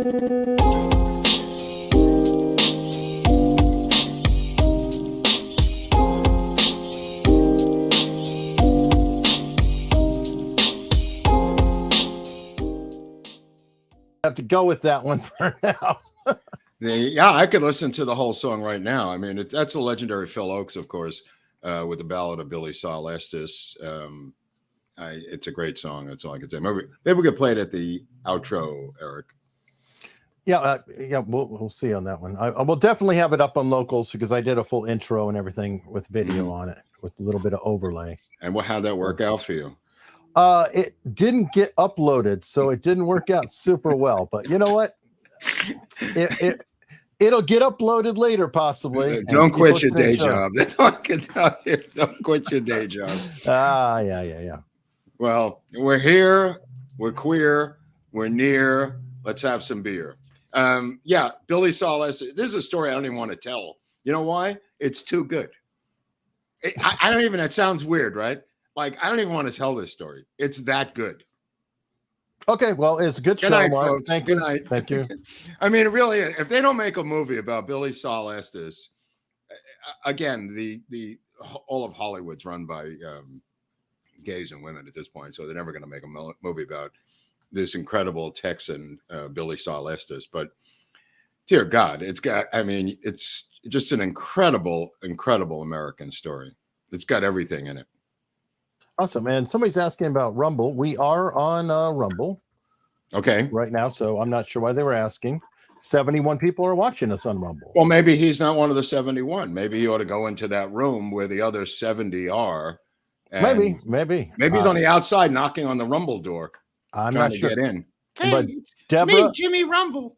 Have to go with that one for now. Yeah, I could listen to the whole song right now. I mean, that's a legendary Phil Oakes, of course, with the ballad of Billie Sol Estes. It's a great song. That's all I can say. Maybe we could play it at the outro, Eric. Yeah, we'll see on that one. I will definitely have it up on Locals because I did a full intro and everything with video on it with a little bit of overlay. And how'd that work out for you? It didn't get uploaded, so it didn't work out super well. But you know what? It'll get uploaded later, possibly. Don't quit your day job. That's all I can tell you. Don't quit your day job. Yeah. Well, we're here. We're queer. We're near. Let's have some beer. Yeah, Billie Sol Estes. This is a story I don't even want to tell. You know why? It's too good. I don't even. It sounds weird, right? Like, I don't even want to tell this story. It's that good. Okay, well, it's a good show, night, Mark. Folks. Thank Good you. night. Thank you. I mean, really, if they don't make a movie about Billie Sol Estes, again, the all of Hollywood's run by gays and women at this point, so they're never going to make a movie about this incredible Texan, Billie Sol Estes. But dear God, it's just an incredible, incredible American story. It's got everything in it. Awesome. And somebody's asking about Rumble. We are on Rumble. Okay. Right now, so I'm not sure why they were asking. 71 people are watching us on Rumble. Well, maybe he's not one of the 71. Maybe he ought to go into that room where the other 70 are. Maybe he's on the outside knocking on the Rumble door. I'm not sure. Get in. Hey, but Deborah, it's me, Jimmy Rumble.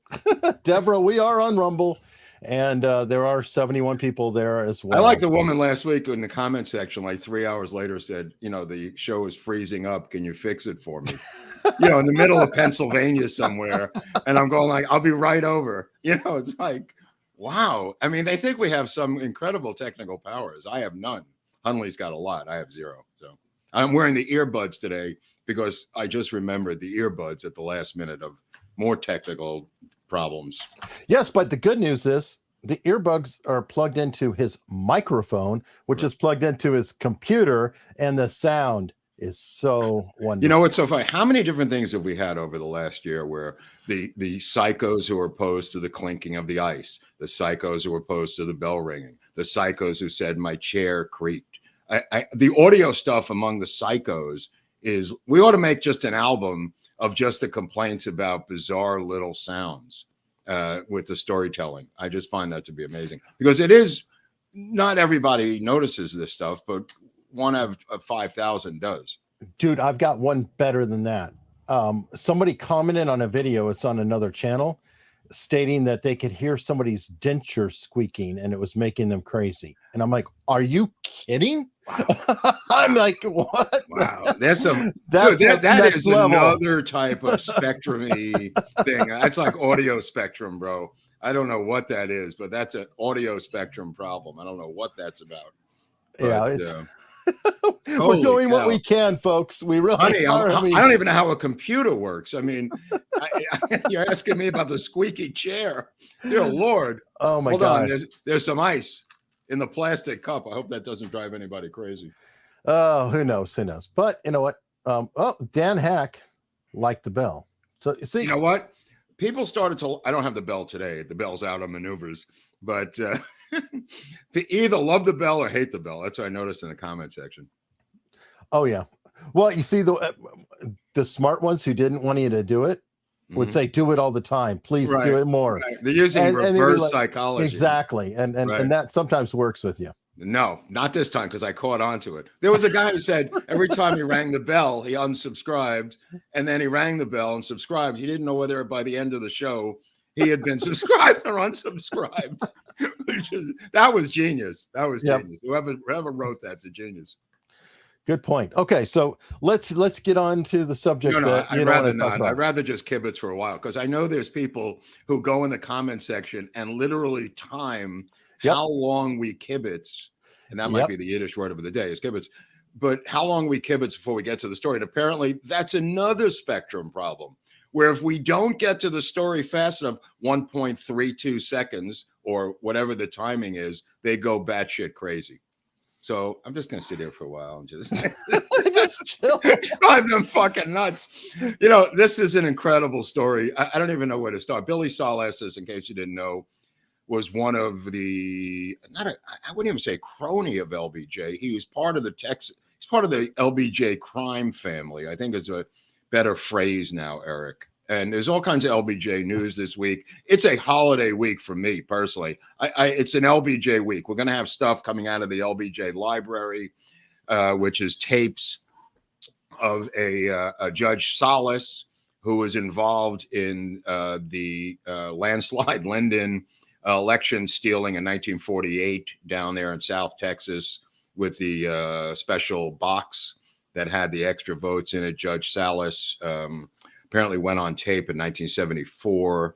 Deborah, we are on Rumble, and there are 71 people there as well. I like the woman last week in the comment section, like 3 hours later, said, the show is freezing up. Can you fix it for me? In the middle of Pennsylvania somewhere. And I'm going like, I'll be right over. It's like, wow. I mean, they think we have some incredible technical powers. I have none. Hunley's got a lot. I have zero. So I'm wearing the earbuds today because I just remembered the earbuds at the last minute of more technical problems. Yes, but the good news is the earbuds are plugged into his microphone, which is plugged into his computer, and the sound is so wonderful. You know what's so funny? How many different things have we had over the last year where the psychos who are opposed to the clinking of the ice, the psychos who are opposed to the bell ringing, the psychos who said my chair creaked. The audio stuff among the psychos is, we ought to make just an album of just the complaints about bizarre little sounds with the storytelling. I just find that to be amazing because it is, not everybody notices this stuff, but one out of 5,000 does. Dude, I've got one better than that. Somebody commented on a video, it's on another channel, stating that they could hear somebody's denture squeaking and it was making them crazy. And I'm like, are you kidding? Wow. I'm like, what? Wow. There's some, that is level. Another type of spectrum-y thing. That's like audio spectrum, bro. I don't know what that is, but that's an audio spectrum problem. I don't know what that's about. But, we're doing what we can, folks. We really are. I don't even know how a computer works. I mean, you're asking me about the squeaky chair. Dear Lord. Oh my God. There's some ice in the plastic cup. I hope that doesn't drive anybody crazy. Oh, who knows? But you know what? Dan Hack liked the bell. So see, you know what? People started to, I don't have the bell today. The bell's out on maneuvers. But to either love the bell or hate the bell. That's what I noticed in the comment section. Oh, yeah. Well, you see, the smart ones who didn't want you to do it would say, do it all the time. Please do it more. Right. They're using reverse psychology. Exactly. And that sometimes works with you. No, not this time, because I caught on to it. There was a guy who said every time he rang the bell, he unsubscribed. And then he rang the bell and subscribed. He didn't know whether by the end of the show he had been subscribed or unsubscribed. That was genius. That was genius. Whoever wrote that's a genius. Good point. Okay, so let's get on to the subject. No, I'd rather not. I'd rather just kibitz for a while because I know there's people who go in the comment section and literally time how long we kibitz, and that might be the Yiddish word of the day is kibitz. But how long we kibitz before we get to the story? And apparently that's another spectrum problem. where if we don't get to the story fast enough, 1.32 seconds or whatever the timing is, they go batshit crazy. So I'm just going to sit here for a while and just, Just chill. drive them fucking nuts. You know, this is an incredible story. I don't even know where to start. Billie Sol Estes, in case you didn't know, was one of the, I wouldn't even say crony of LBJ. He was part of the he's part of the LBJ crime family, I think is a better phrase now, Eric. And there's all kinds of LBJ news this week. It's a holiday week for me personally. It's an LBJ week. We're going to have stuff coming out of the LBJ library, which is tapes of a Judge Salas who was involved in the landslide Lyndon election stealing in 1948 down there in South Texas with the special box that had the extra votes in it. Judge Salas apparently went on tape in 1974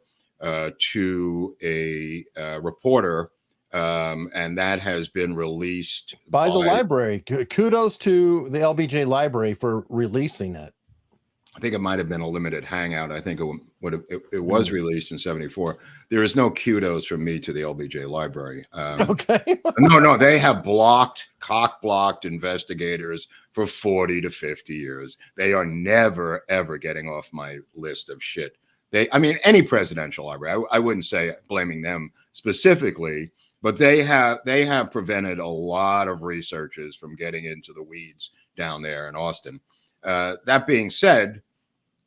to a reporter, and that has been released by the library. Kudos to the LBJ library for releasing it. I think it might have been a limited hangout. I think it was released in 74. There is no kudos from me to the LBJ library. Okay. No, they have cock-blocked investigators for 40 to 50 years. They are never, ever getting off my list of shit. I mean, any presidential library, I wouldn't say blaming them specifically, but they have prevented a lot of researchers from getting into the weeds down there in Austin. That being said,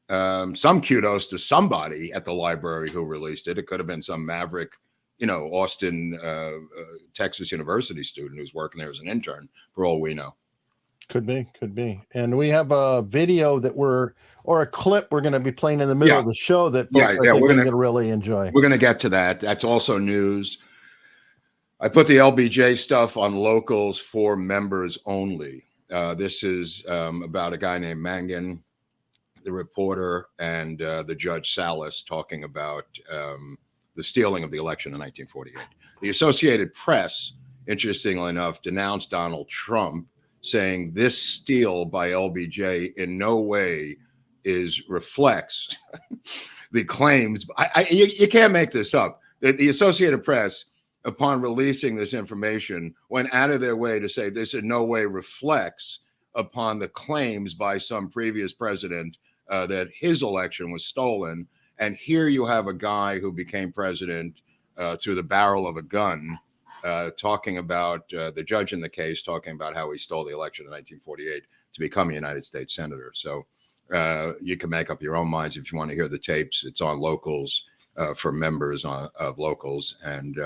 some kudos to somebody at the library who released it. It could have been some maverick, Austin, Texas University student who's working there as an intern, for all we know. Could be. And we have a video or a clip we're going to be playing in the middle of the show that folks I think are going to really enjoy. We're going to get to that. That's also news. I put the LBJ stuff on locals for members only. This is about a guy named Mangan, the reporter, and the Judge Salas talking about the stealing of the election in 1948. The Associated Press, interestingly enough, denounced Donald Trump, saying this steal by LBJ in no way reflects the claims. You can't make this up. The Associated Press, upon releasing this information, went out of their way to say this in no way reflects upon the claims by some previous president that his election was stolen. And here you have a guy who became president through the barrel of a gun, talking about the judge in the case, talking about how he stole the election in 1948 to become a United States senator. So you can make up your own minds if you want to hear the tapes. It's on locals for members of locals. And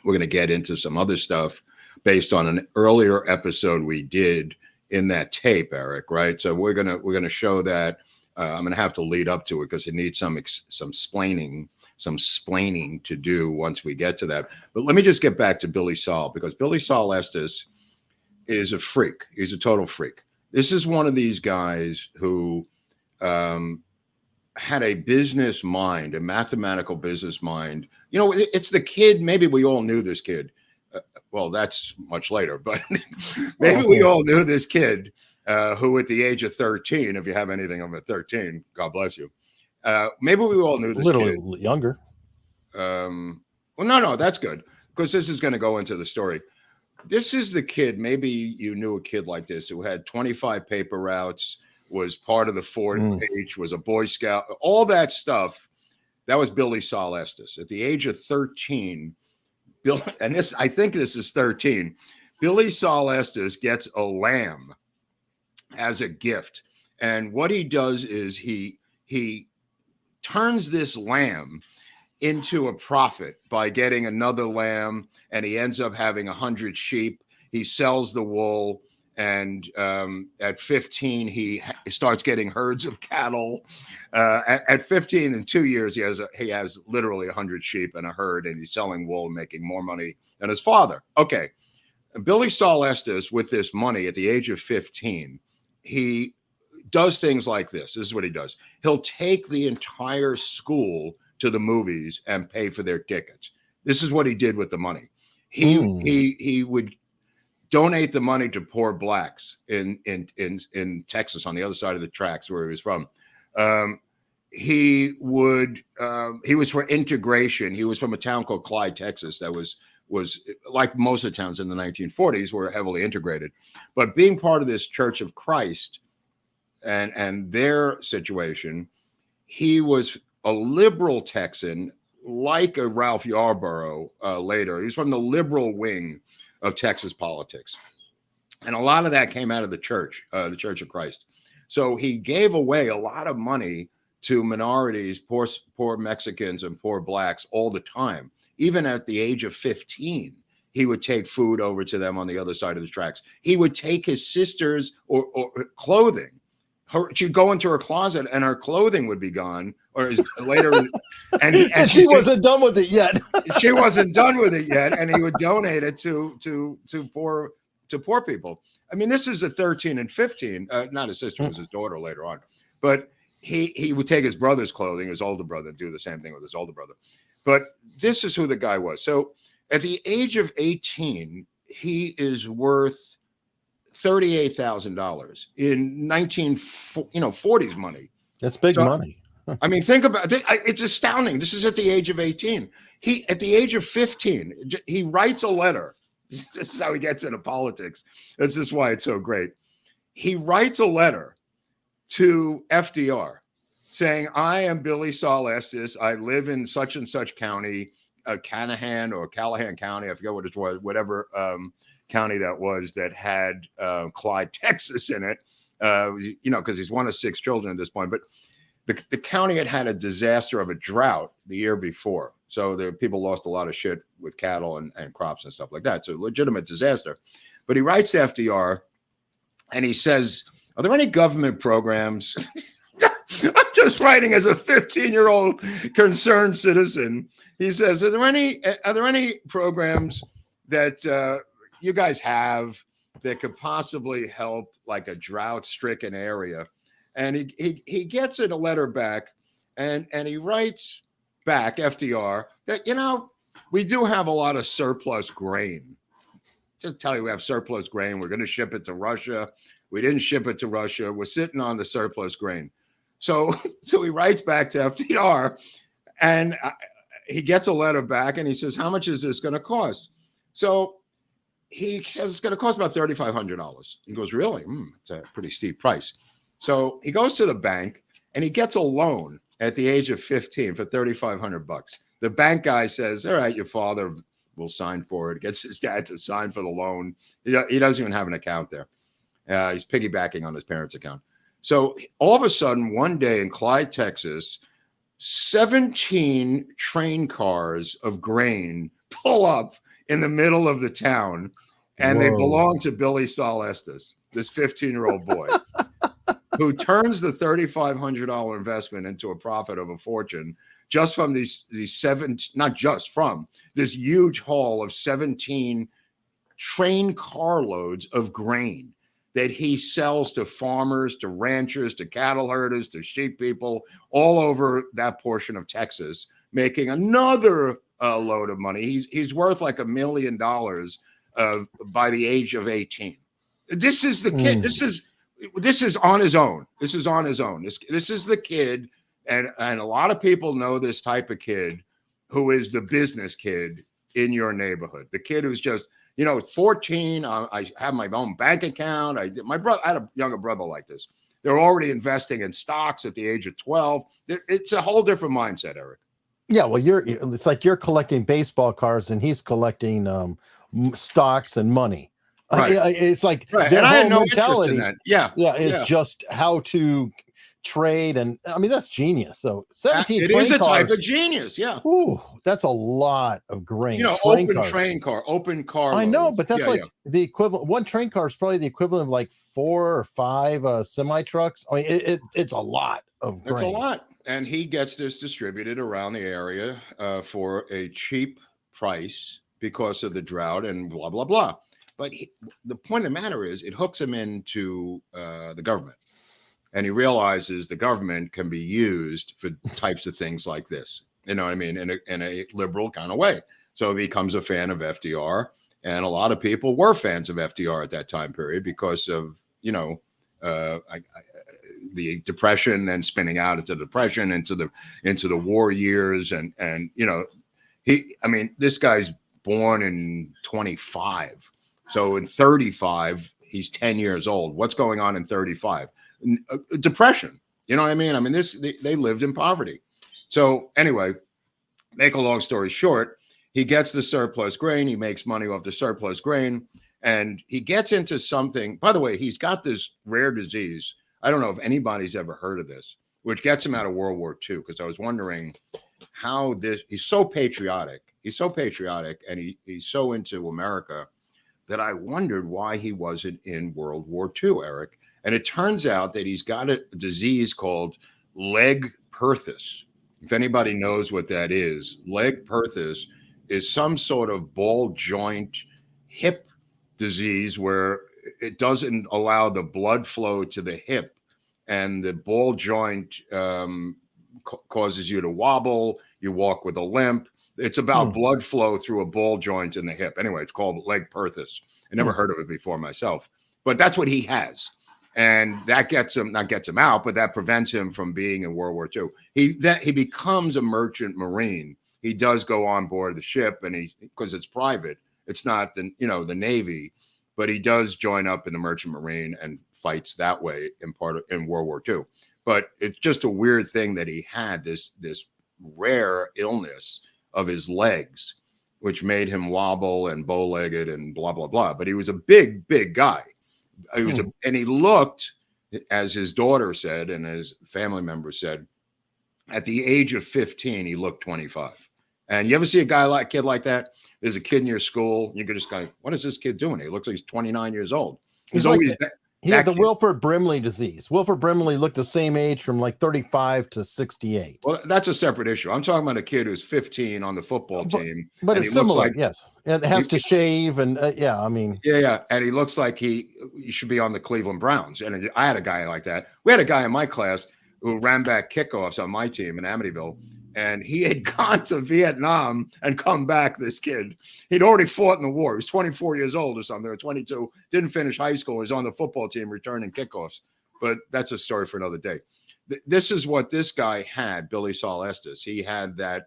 we're going to get into some other stuff based on an earlier episode we did in that tape, Eric, right? So we're gonna show that. I'm gonna have to lead up to it because it needs some splaining to do once we get to that. But let me just get back to Billie Sol, because Billie Sol Estes is a freak. He's a total freak. This is one of these guys who had a business mind, a mathematical business mind. It's the kid. Maybe we all knew this kid. Well, that's much later, but maybe we all knew this kid who at the age of 13, if you have anything of a 13, God bless you. Maybe we all knew this kid. A little younger. Well, no, that's good, because this is going to go into the story. This is the kid, maybe you knew a kid like this who had 25 paper routes, was part of the 4-H, was a Boy Scout, all that stuff. That was Billie Sol Estes. At the age of 13, I think this is 13, Billie Sol Estes gets a lamb as a gift. And what he does is he turns this lamb into a profit by getting another lamb, and he ends up having 100 sheep. He sells the wool, and at 15 he starts getting herds of cattle. At 15, in 2 years, he has literally 100 sheep and a herd, and he's selling wool and making more money than his father. Okay, Billie Sol Estes, with this money at the age of 15, he does things like this. This is what he does. He'll take the entire school to the movies and pay for their tickets. This is what he did with the money. He would donate the money to poor blacks in Texas, on the other side of the tracks where he was from. he was for integration. He was from a town called Clyde, Texas, that was like most of the towns in the 1940s were heavily integrated. But being part of this Church of Christ and their situation, he was a liberal Texan, like a Ralph Yarborough later. He was from the liberal wing of Texas politics. And a lot of that came out of the Church of Christ. So he gave away a lot of money to minorities, poor Mexicans and poor blacks all the time. Even at the age of 15, he would take food over to them on the other side of the tracks. He would take his sister's or clothing. She'd go into her closet and her clothing would be gone, or later, and she wasn't done with it yet. She wasn't done with it yet, and he would donate it to poor people. I mean, this is at 13 and 15. Not his sister, it was his daughter later on, but he would take his brother's clothing, his older brother, do the same thing with his older brother. But this is who the guy was. So at the age of 18, he is worth $38,000 in 1940s money. That's big money. I mean, think about it. It's astounding. This is at the age of 18. At the age of 15, he writes a letter. This is how he gets into politics. This is why it's so great. He writes a letter to FDR saying, I am Billie Sol Estes. I live in such and such county, Callahan County. I forget what it was, whatever county that was that had Clyde, Texas in it, because he's one of 6 children at this point. But the county had a disaster of a drought the year before. So the people lost a lot of shit with cattle and crops and stuff like that. So a legitimate disaster. But he writes to FDR and he says, are there any government programs? I'm just writing as a 15-year-old concerned citizen. He says, are there any programs that you guys have that could possibly help like a drought-stricken area? And he gets a letter back, and he writes back, FDR, that, we do have a lot of surplus grain. Just tell you we have surplus grain. We're going to ship it to Russia. We didn't ship it to Russia. We're sitting on the surplus grain. So he writes back to FDR, and he gets a letter back, and he says, how much is this going to cost? So he says it's going to cost about $3,500. He goes, really? It's a pretty steep price. So he goes to the bank, and he gets a loan at the age of 15 for $3,500. The bank guy says, all right, your father will sign for it. Gets his dad to sign for the loan. He doesn't even have an account there. He's piggybacking on his parents' account. So all of a sudden, one day in Clyde, Texas, 17 train cars of grain pull up in the middle of the town, and they belong to Billie Sol Estes, this 15-year-old boy, who turns the $3,500 investment into a profit of a fortune just from these not just from this huge haul of 17 train carloads of grain that he sells to farmers, to ranchers, to cattle herders, to sheep people all over that portion of Texas, making another load of money. He's worth like $1 million by the age of 18. This is the kid. This is on his own. This is on his own. This is the kid, and a lot of people know this type of kid who is the business kid in your neighborhood. The kid who's just, 14. I have my own bank account. I had a younger brother like this. They're already investing in stocks at the age of 12. It's a whole different mindset, Eric. Yeah, well, it's like you're collecting baseball cards and he's collecting stocks and money. Right. It's like right. their and I had no mentality. interest in that. Is just how to trade, and I mean that's genius. So 17 it train is a cars, type of genius. Yeah. Ooh, that's a lot of grain. Open car. I know, but that's the equivalent. One train car is probably the equivalent of like 4 or 5 semi trucks. I mean, it's a lot of grain. It's a lot, and he gets this distributed around the area for a cheap price because of the drought and blah blah blah. But the point of the matter is, it hooks him into the government. And he realizes the government can be used for types of things like this. You know what I mean? In a liberal kind of way. So he becomes a fan of FDR. And a lot of people were fans of FDR at that time period because of, the depression, and spinning out into depression, into the war years, and this guy's born in 25, so in 35 he's 10 years old. What's going on in 35? Depression. You know what I mean? They lived in poverty. So anyway, make a long story short, he gets the surplus grain. He makes money off the surplus grain. And he gets into something. By the way, he's got this rare disease. I don't know if anybody's ever heard of this, which gets him out of World War II. Because I was wondering how he's so patriotic. He's so patriotic, and he's so into America that I wondered why he wasn't in World War II, Eric. And it turns out that he's got a disease called leg perthus. If anybody knows what that is, leg perthus is some sort of ball joint hip disease where it doesn't allow the blood flow to the hip, and the ball joint causes you to wobble. You walk with a limp. It's about blood flow through a ball joint in the hip. Anyway, it's called leg perthus. I never heard of it before myself, but that's what he has. And that not gets him out, but that prevents him from being in World War II. He becomes a merchant marine. He does go on board the ship, and because it's private, it's not the Navy, but he does join up in the merchant marine and fights that way in World War II. But it's just a weird thing that he had this rare illness of his legs, which made him wobble and bow-legged and blah blah blah. But he was a big guy. And he looked, as his daughter said and his family members said, at the age of 15, he looked 25. And you ever see a kid like that? There's a kid in your school, you could just go, what is this kid doing? He looks like he's 29 years old. He's always that. He had the Wilford Brimley disease. Wilford Brimley looked the same age from like 35 to 68. Well, that's a separate issue. I'm talking about a kid who's 15 on the football team. But it's similar, yes. And it has to shave, and yeah. And he looks like he should be on the Cleveland Browns. And I had a guy like that. We had a guy in my class who ran back kickoffs on my team in Amityville. And he had gone to Vietnam and come back, this kid. He'd already fought in the war. He was 24 years old or something, or 22. Didn't finish high school. He was on the football team returning kickoffs. But that's a story for another day. This is what this guy had, Billie Sol Estes. He had that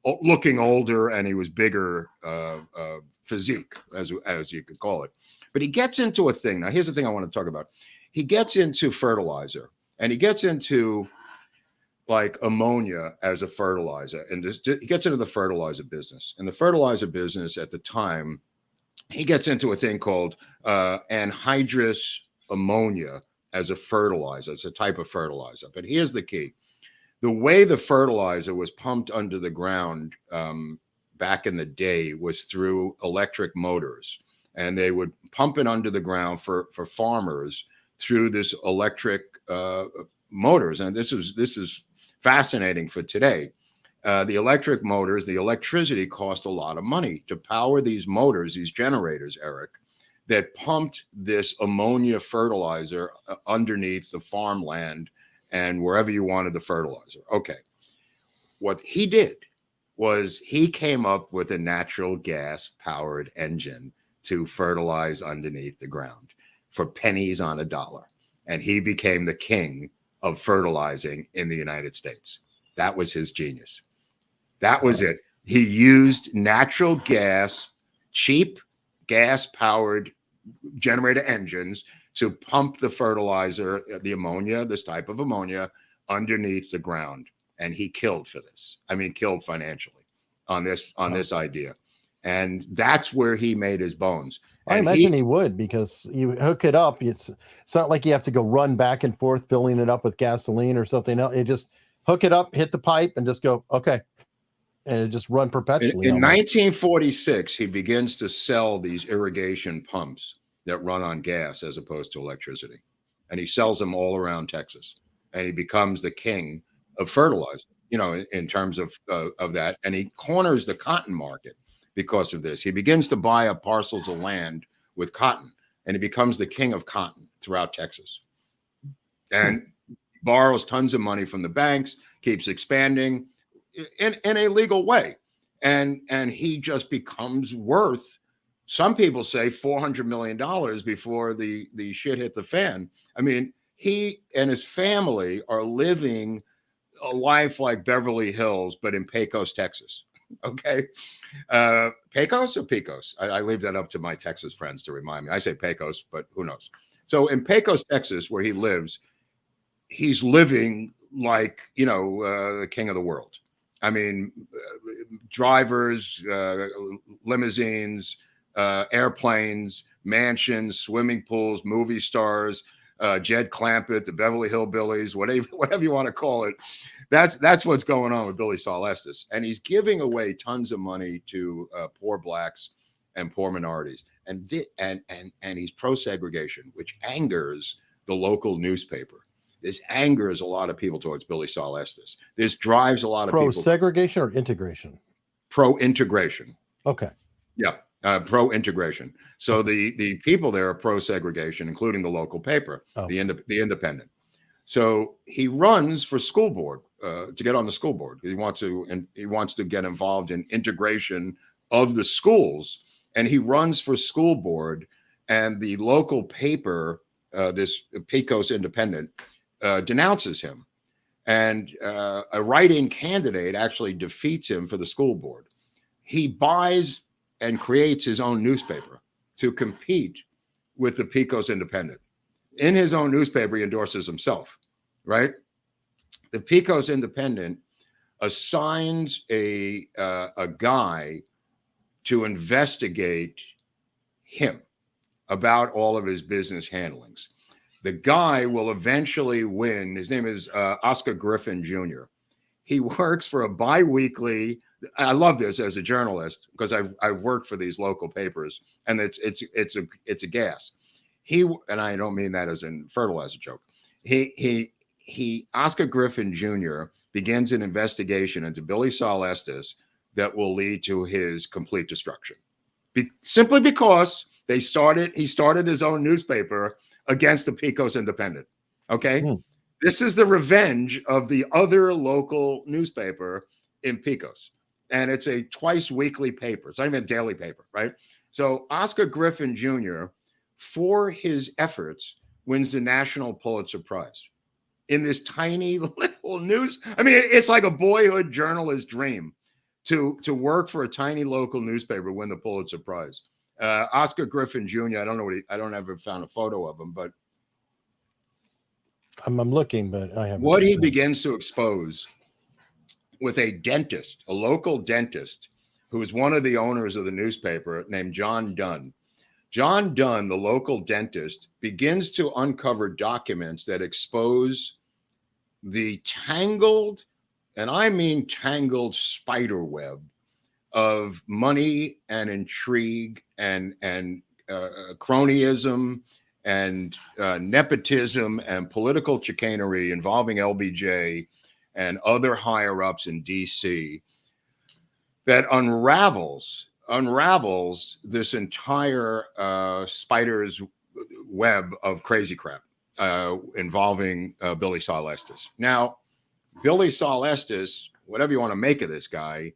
looking older, and he was bigger physique, as you could call it. But he gets into a thing. Now, here's the thing I want to talk about. He gets into fertilizer, and he gets into like ammonia as a fertilizer, and he gets into the fertilizer business. And the fertilizer business at the time, he gets into a thing called anhydrous ammonia as a fertilizer. It's a type of fertilizer. But here's the key. The way the fertilizer was pumped under the ground back in the day was through electric motors. And they would pump it under the ground for farmers through this electric motors. And this is fascinating for today. The electric motors, the electricity cost a lot of money to power these motors, these generators, Eric, that pumped this ammonia fertilizer underneath the farmland and wherever you wanted the fertilizer. Okay. What he did was he came up with a natural gas powered engine to fertilize underneath the ground for pennies on a dollar. And he became the king of fertilizing in the United States. That was his genius. That was it. He used natural gas, cheap gas-powered generator engines to pump the fertilizer, the ammonia, this type of ammonia, underneath the ground. And he killed for this. I mean, killed financially on this idea. And that's where he made his bones. I imagine he would, because you hook it up. It's not like you have to go run back and forth filling it up with gasoline or something else. You just hook it up, hit the pipe, and just go, okay. And it just run perpetually. In 1946, he begins to sell these irrigation pumps that run on gas as opposed to electricity. And he sells them all around Texas. And he becomes the king of fertilizer, in terms of that. And he corners the cotton market. Because of this, he begins to buy up parcels of land with cotton, and he becomes the king of cotton throughout Texas. And borrows tons of money from the banks, keeps expanding in a legal way, and he just becomes worth, some people say, $400 million before the shit hit the fan. I mean, He and his family are living a life like Beverly Hills, but in Pecos, Texas. Okay. Pecos or Pecos? I leave that up to my Texas friends to remind me. I say Pecos, but who knows? So in Pecos, Texas, where he lives, he's living like, the king of the world. I mean, drivers, limousines, airplanes, mansions, swimming pools, movie stars, Jed Clampett, the Beverly Hillbillies, whatever you want to call it. That's what's going on with Billie Sol Estes, and he's giving away tons of money to poor blacks and poor minorities, and he's pro segregation, which angers the local newspaper. This angers a lot of people towards Billie Sol Estes. This drives a lot of people. Pro segregation or integration? Pro integration. Okay. Yeah. Pro integration. So the people there are pro segregation, including the local paper, the Independent. So he runs for school board to get on the school board. He wants to get involved in integration of the schools, and he runs for school board. And the local paper, this Pecos Independent, denounces him, and a write-in candidate actually defeats him for the school board. He buys and creates his own newspaper to compete with the Pecos Independent. In his own newspaper, he endorses himself, right? The Pecos Independent assigns a guy to investigate him about all of his business handlings. The guy will eventually win. His name is Oscar Griffin Jr. He works for a biweekly. I love this as a journalist because I've worked for these local papers, and it's a gas. And I don't mean that as in fertilizer joke. Oscar Griffin Jr. begins an investigation into Billie Sol Estes that will lead to his complete destruction, simply because he started his own newspaper against the Pecos Independent. Okay. This is the revenge of the other local newspaper in Pecos. And it's a twice weekly paper. It's not even a daily paper, right? So Oscar Griffin Jr., for his efforts, wins the National Pulitzer Prize in this tiny little news. I mean, it's like a boyhood journalist dream to work for a tiny local newspaper, win the Pulitzer Prize. Oscar Griffin Jr., I don't ever found a photo of him, but I'm looking, but I haven't. What he begins to expose with a local dentist, who is one of the owners of the newspaper, named John Dunn. John Dunn, the local dentist, begins to uncover documents that expose the tangled, and I mean tangled, spider web of money and intrigue and cronyism and nepotism and political chicanery involving LBJ and other higher ups in DC that unravels this entire spider's web of crazy crap involving Billie Sol Estes. Now, Billie Sol Estes, whatever you want to make of this guy,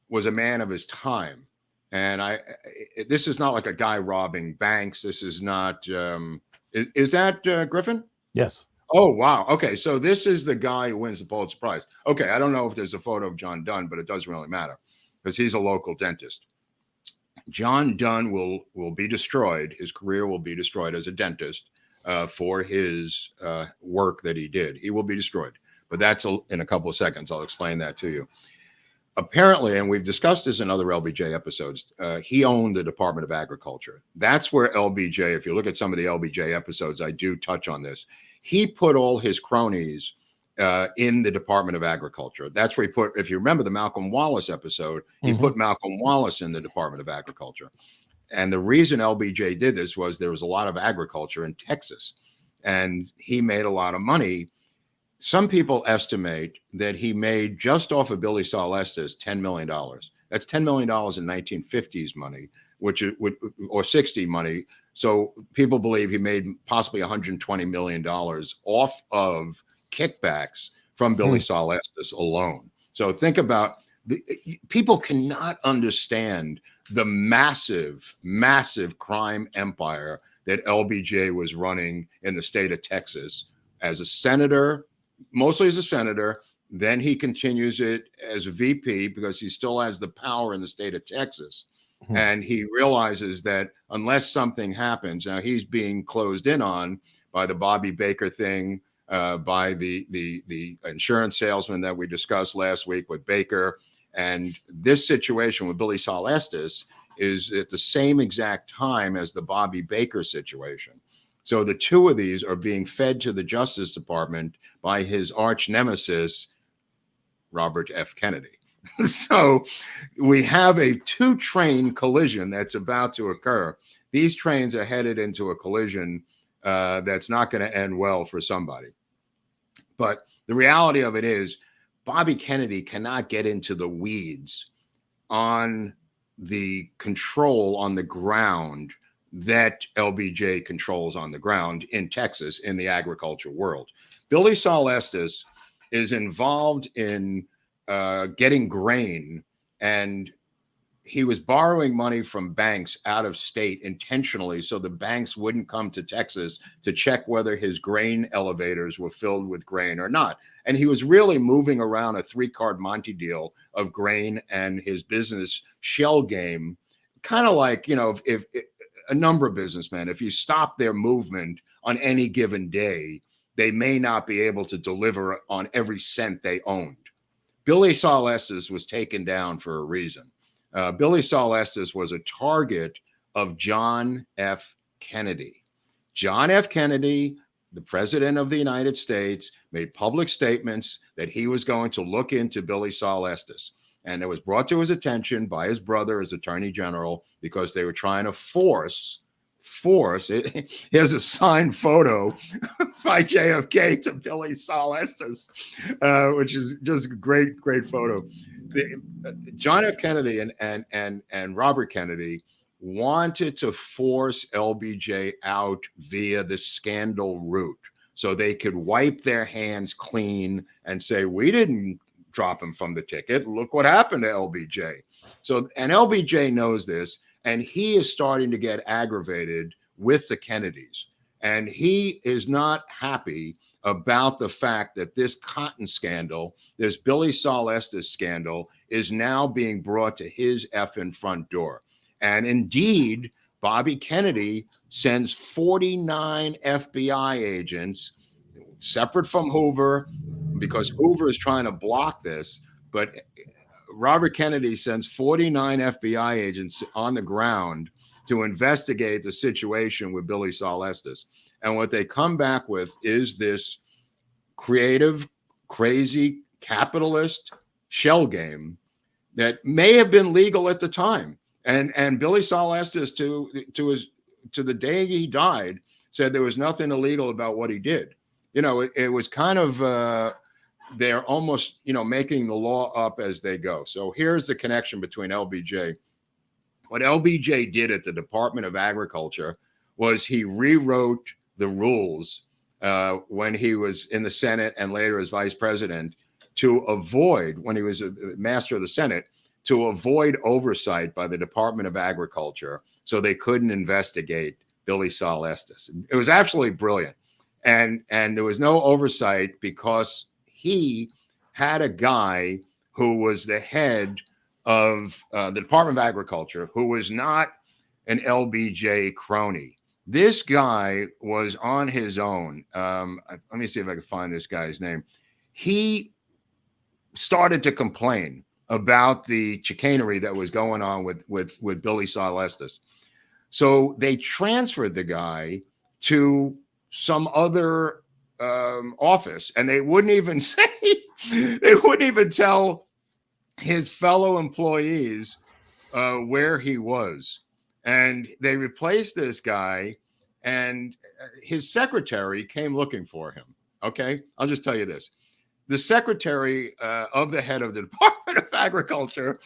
was a man of his time. And this is not like a guy robbing banks. This is not, is that Griffin? Yes. Oh, wow. Okay. So this is the guy who wins the Pulitzer Prize. Okay. I don't know if there's a photo of John Dunn, but it doesn't really matter because he's a local dentist. John Dunn will be destroyed. His career will be destroyed as a dentist for his work that he did. He will be destroyed. But that's in a couple of seconds. I'll explain that to you. Apparently, and we've discussed this in other LBJ episodes, he owned the Department of Agriculture. That's where LBJ, if you look at some of the LBJ episodes, I do touch on this. He put all his cronies in the Department of Agriculture. That's where he put, if you remember the Malcolm Wallace episode, he put Malcolm Wallace in the Department of Agriculture. And the reason LBJ did this was there was a lot of agriculture in Texas, and he made a lot of money. Some people estimate that he made just off of Billie Sol Estes $10 million. That's $10 million in 1950s money, or 60 money. So people believe he made possibly $120 million off of kickbacks from Billie Sol Estes alone. So think about people cannot understand the massive, massive crime empire that LBJ was running in the state of Texas as a senator, mostly as a senator. Then he continues it as a VP because he still has the power in the state of Texas. And he realizes that unless something happens, now he's being closed in on by the Bobby Baker thing, by the insurance salesman that we discussed last week with Baker. And this situation with Billie Sol Estes is at the same exact time as the Bobby Baker situation. So the two of these are being fed to the Justice Department by his arch nemesis, Robert F. Kennedy. So we have a two-train collision that's about to occur. These trains are headed into a collision that's not going to end well for somebody. But the reality of it is Bobby Kennedy cannot get into the weeds on the control on the ground that LBJ controls on the ground in Texas in the agriculture world. Billie Sol Estes is involved in getting grain, and he was borrowing money from banks out of state intentionally so the banks wouldn't come to Texas to check whether his grain elevators were filled with grain or not. And he was really moving around a 3-card Monte deal of grain and his business shell game, kind of like, you know, if a number of businessmen, if you stop their movement on any given day, they may not be able to deliver on every cent they owned. Billie Sol Estes was taken down for a reason. Billie Sol Estes was a target of John F. Kennedy. John F. Kennedy, the president of the United States, made public statements that he was going to look into Billie Sol Estes. And it was brought to his attention by his brother as Attorney General because they were trying to force it. Here's a signed photo by JFK to Billie Sol Estes, which is just a great photo. John F. Kennedy and Robert Kennedy wanted to force LBJ out via the scandal route so they could wipe their hands clean and say, we didn't drop him from the ticket. Look what happened to LBJ. So, and LBJ knows this, and he is starting to get aggravated with the Kennedys. And he is not happy about the fact that this cotton scandal, this Billie Sol Estes scandal, is now being brought to his effing front door. And indeed, Bobby Kennedy sends 49 FBI agents, separate from Hoover, because Hoover is trying to block this. But Robert Kennedy sends 49 FBI agents on the ground to investigate the situation with Billie Sol Estes. And what they come back with is this creative, crazy, capitalist shell game that may have been legal at the time. And Billie Sol Estes, to the day he died, said there was nothing illegal about what he did. You know, it was kind of they're almost, you know, making the law up as they go. So here's the connection between LBJ. What LBJ did at the Department of Agriculture was he rewrote the rules when he was in the Senate and later as vice president to avoid, when he was a master of the Senate, to avoid oversight by the Department of Agriculture so they couldn't investigate Billie Sol Estes. It was absolutely brilliant. And there was no oversight because he had a guy who was the head of the Department of Agriculture who was not an LBJ crony. This guy was on his own. Let me see if I can find this guy's name. He started to complain about the chicanery that was going on with Billie Sol Estes. So they transferred the guy to some other office, and they wouldn't even say, they wouldn't even tell his fellow employees where he was. And they replaced this guy, and his secretary came looking for him. Okay, I'll just tell you this. The secretary of the head of the Department of Agriculture,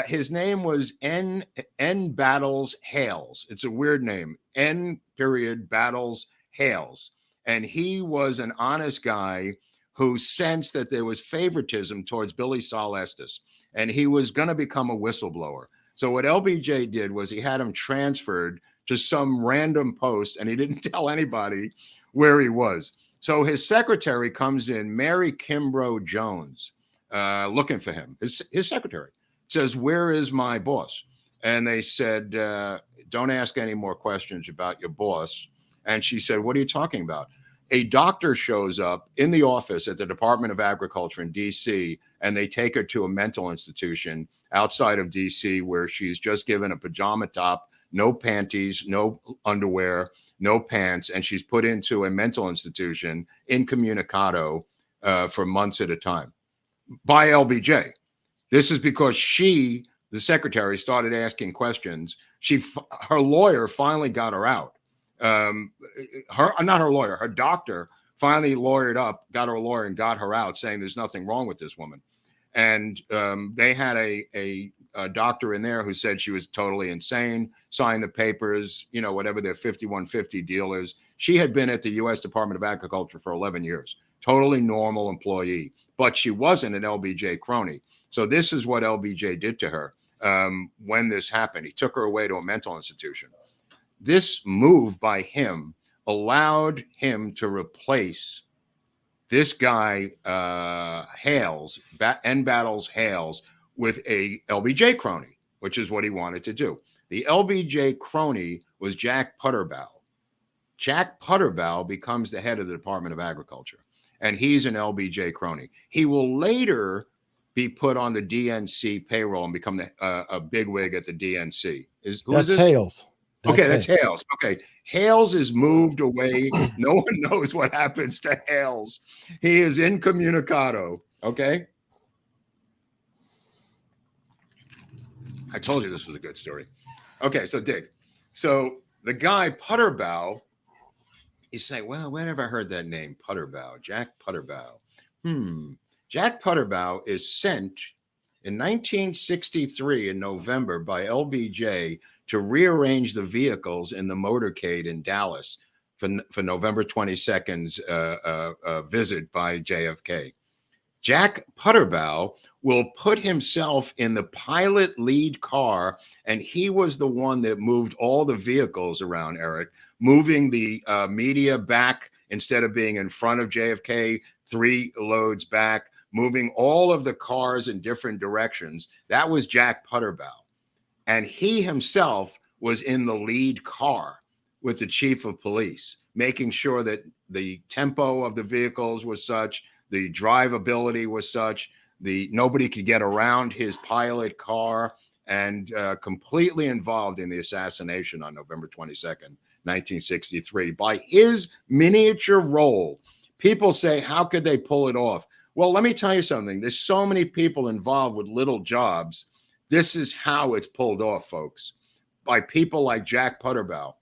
his name was N. Battles Hales. It's a weird name, N. Battles Hales. And he was an honest guy who sensed that there was favoritism towards Billie Sol Estes, and he was going to become a whistleblower. So what LBJ did was he had him transferred to some random post, and he didn't tell anybody where he was. So his secretary comes in, Mary Kimbrough Jones, looking for him. His secretary says, "Where is my boss?" And they said, "Don't ask any more questions about your boss." And she said, "What are you talking about?" A doctor shows up in the office at the Department of Agriculture in DC, and they take her to a mental institution outside of DC where she's just given a pajama top, no panties, no underwear, no pants, and she's put into a mental institution incommunicado for months at a time by LBJ. This is because she, the secretary, started asking questions. Her lawyer finally got her out. Not her lawyer, her doctor finally lawyered up, got her lawyer and got her out, saying there's nothing wrong with this woman. And they had a doctor in there who said she was totally insane, signed the papers, you know, whatever their 5150 deal is. She had been at the U.S. Department of Agriculture for 11 years, totally normal employee, but she wasn't an LBJ crony. So this is what LBJ did to her when this happened. He took her away to a mental institution. This move by him allowed him to replace this guy, Hales, Battles Hales, with a LBJ crony, which is what he wanted to do. The LBJ crony was Jack Putterbaugh. Jack Putterbaugh becomes the head of the Department of Agriculture, and he's an LBJ crony. He will later be put on the DNC payroll and become a bigwig at the DNC. Who is this? Hales. That's Hales. Okay. Hales is moved away. No one knows what happens to Hales. He is incommunicado. Okay. I told you this was a good story. Okay. So dig. So the guy Putterbaugh, you say, well, where have I heard that name? Putterbaugh, Jack Putterbaugh. Jack Putterbaugh is sent in 1963 in November by LBJ to rearrange the vehicles in the motorcade in Dallas for November 22nd's visit by JFK. Jack Putterbaugh will put himself in the pilot lead car, and he was the one that moved all the vehicles around, Eric, moving the media back instead of being in front of JFK, 3 loads back, moving all of the cars in different directions. That was Jack Putterbaugh. And he himself was in the lead car with the chief of police, making sure that the tempo of the vehicles was such, the drivability was such, nobody could get around his pilot car, and completely involved in the assassination on November 22nd, 1963, by his miniature role. People say, how could they pull it off? Well, let me tell you something. There's so many people involved with little jobs. This is how it's pulled off, folks, by people like Jack Putterbaugh,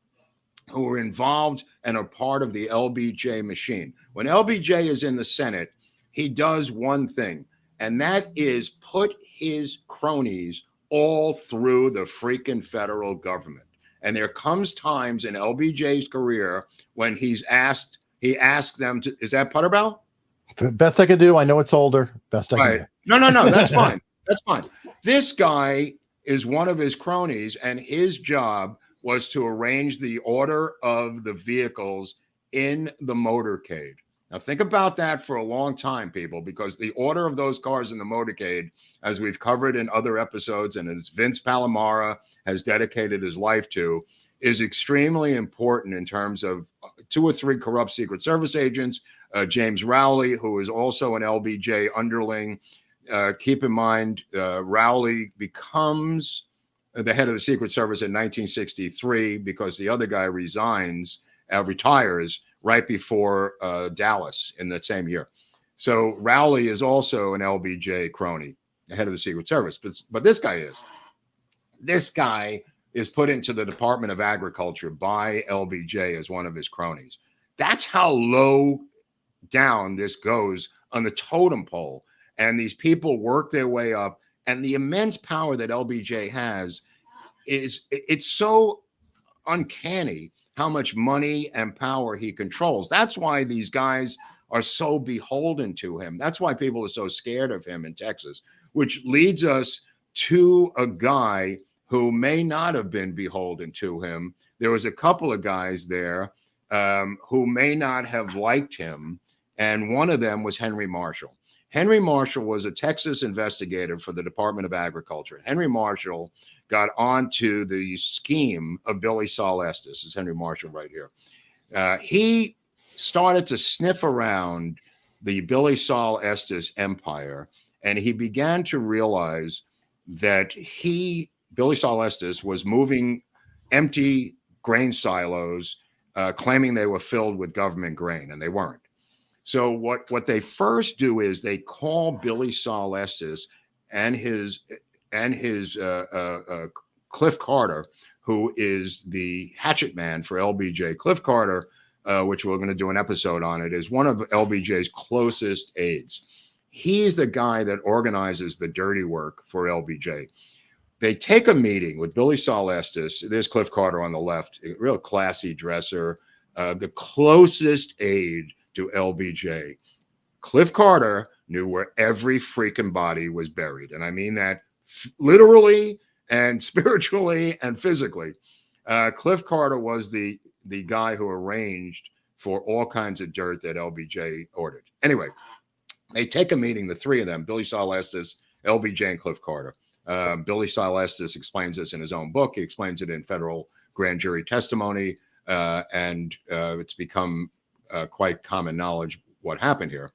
who are involved and are part of the LBJ machine. When LBJ is in the Senate, he does one thing, and that is put his cronies all through the freaking federal government. And there comes times in LBJ's career when he asks them to, is that Putterbaugh? Best I could do. I know it's older. Best I can do. No. That's fine. That's fine. This guy is one of his cronies, and his job was to arrange the order of the vehicles in the motorcade. Now, think about that for a long time, people, because the order of those cars in the motorcade, as we've covered in other episodes, and as Vince Palomara has dedicated his life to, is extremely important in terms of 2 or 3 corrupt Secret Service agents, James Rowley, who is also an LBJ underling. Keep in mind, Rowley becomes the head of the Secret Service in 1963 because the other guy retires right before Dallas in that same year. So Rowley is also an LBJ crony, the head of the Secret Service. But this guy is put into the Department of Agriculture by LBJ as one of his cronies. That's how low down this goes on the totem pole. And these people work their way up, and the immense power that LBJ has it's so uncanny how much money and power he controls. That's why these guys are so beholden to him. That's why people are so scared of him in Texas, which leads us to a guy who may not have been beholden to him. There was a couple of guys there. who may not have liked him. And one of them was Henry Marshall. Henry Marshall was a Texas investigator for the Department of Agriculture. Henry Marshall got onto the scheme of Billie Sol Estes. This is Henry Marshall right here. He started to sniff around the Billie Sol Estes empire, and he began to realize that Billie Sol Estes, was moving empty grain silos, claiming they were filled with government grain, and they weren't. So what they first do is they call Billie Sol Estes and his Cliff Carter, who is the hatchet man for LBJ. Cliff Carter, which we're going to do an episode on it, is one of LBJ's closest aides. He's the guy that organizes the dirty work for LBJ. They take a meeting with Billie Sol Estes. There's Cliff Carter on the left, a real classy dresser, the closest aide to LBJ. Cliff Carter knew where every freaking body was buried. And I mean that literally and spiritually and physically. Cliff Carter was the guy who arranged for all kinds of dirt that LBJ ordered. Anyway, they take a meeting, the three of them, Billie Sol Estes, LBJ, and Cliff Carter. Billie Sol Estes explains this in his own book. He explains it in federal grand jury testimony, and it's become quite common knowledge what happened here.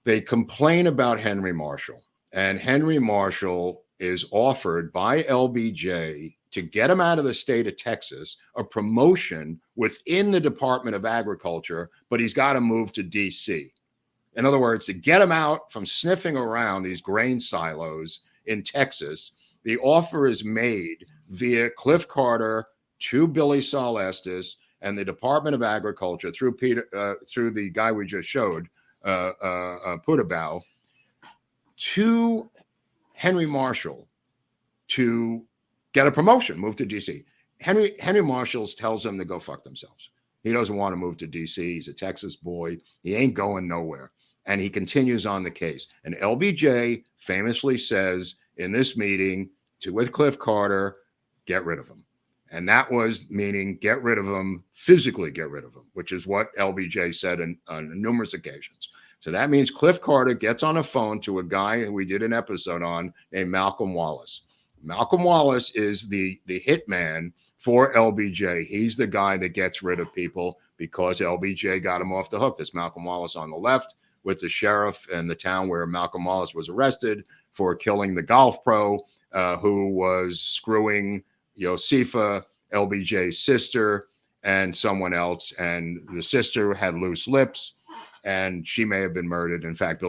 They complain about Henry Marshall, and Henry Marshall is offered by LBJ to get him out of the state of Texas a promotion within the Department of Agriculture, but he's got to move to DC. In other words, to get him out from sniffing around these grain silos in Texas, the offer is made via Cliff Carter to Billie Sol Estes and the Department of Agriculture through the guy we just showed, Pudabow, to Henry Marshall to get a promotion, move to DC. Henry Marshall tells them to go fuck themselves. He doesn't want to move to DC. He's a Texas boy. He ain't going nowhere. And he continues on the case. And LBJ famously says in this meeting with Cliff Carter, get rid of him. And that was meaning get rid of him, physically get rid of him, which is what LBJ said on numerous occasions. So that means Cliff Carter gets on a phone to a guy who we did an episode on named Malcolm Wallace. Malcolm Wallace is the hitman for LBJ. He's the guy that gets rid of people because LBJ got him off the hook. There's Malcolm Wallace on the left with the sheriff in the town where Malcolm Wallace was arrested for killing the golf pro who was screwing Josefa, LBJ's sister, and someone else. And the sister had loose lips, and she may have been murdered. In fact,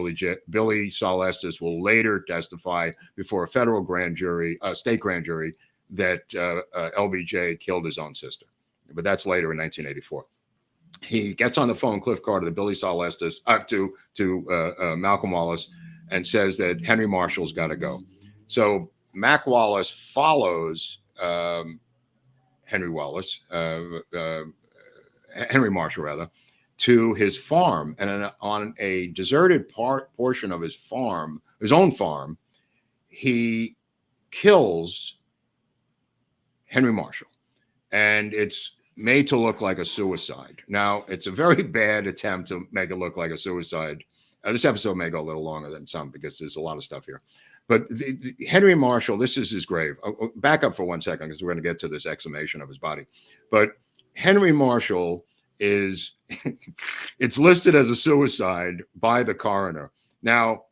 Billie Sol Estes will later testify before a federal grand jury, state grand jury, that LBJ killed his own sister. But that's later in 1984. He gets on the phone, Cliff Carter, to Billie Sol Estes, to Malcolm Wallace, and says that Henry Marshall's got to go. So Mac Wallace follows Henry Marshall rather, to his farm, and on a deserted portion of his farm, his own farm, he kills Henry Marshall, and it's made to look like a suicide. Now, it's a very bad attempt to make it look like a suicide. This episode may go a little longer than some because there's a lot of stuff here. But Henry Marshall, this is his grave. Back up for 1 second because we're going to get to this exhumation of his body. But Henry Marshall is, it's listed as a suicide by the coroner. Now,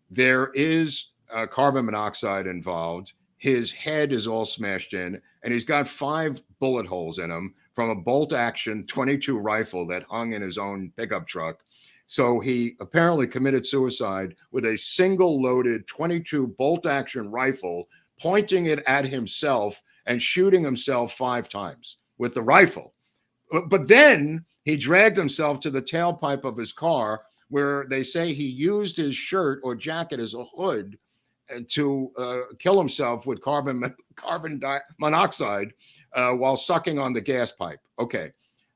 there is carbon monoxide involved. His head is all smashed in, and he's got 5 bullet holes in him from a bolt-action .22 rifle that hung in his own pickup truck. So he apparently committed suicide with a single-loaded .22 bolt-action rifle, pointing it at himself and shooting himself 5 times with the rifle. But then he dragged himself to the tailpipe of his car, where they say he used his shirt or jacket as a hood to kill himself with carbon monoxide while sucking on the gas pipe. Okay.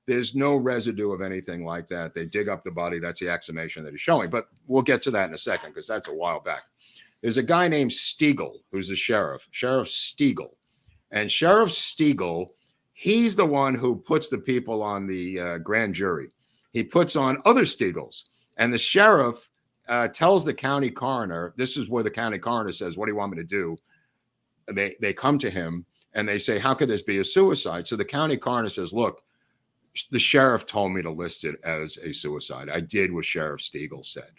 There's no residue of anything like that. They dig up the body. That's the exhumation that he's showing. But we'll get to that in a second because that's a while back. There's a guy named Stiegel who's the sheriff, Sheriff Stiegel. And Sheriff Stiegel He's the one who puts the people on the grand jury. He puts on other Stiegels, and the sheriff tells the county coroner, this is where the county coroner says, what do you want me to do? They come to him and they say, how could this be a suicide? So the county coroner says, look, the sheriff told me to list it as a suicide. I did what Sheriff Stiegel said.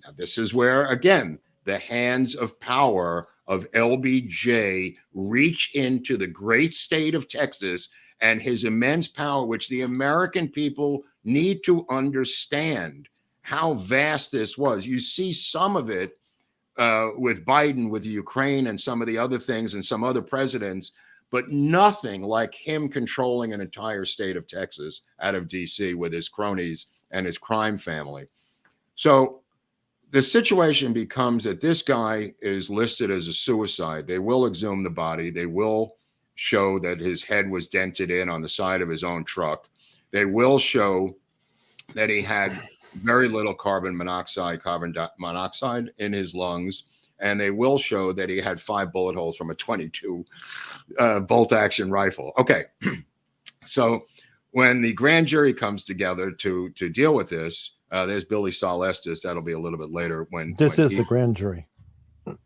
Now, this is where, again, the hands of power of LBJ reach into the great state of Texas and his immense power, which the American people need to understand how vast this was. You see some of it with Biden, with Ukraine and some of the other things and some other presidents, but nothing like him controlling an entire state of Texas out of DC with his cronies and his crime family. So the situation becomes that this guy is listed as a suicide. They will exhume the body. They will show that his head was dented in on the side of his own truck. They will show that he had very little carbon monoxide in his lungs. And they will show that he had 5 bullet holes from a 22 bolt action rifle. Okay. So when the grand jury comes together to deal with this, there's Billie Sol Estes. That'll be a little bit later. This is the grand jury.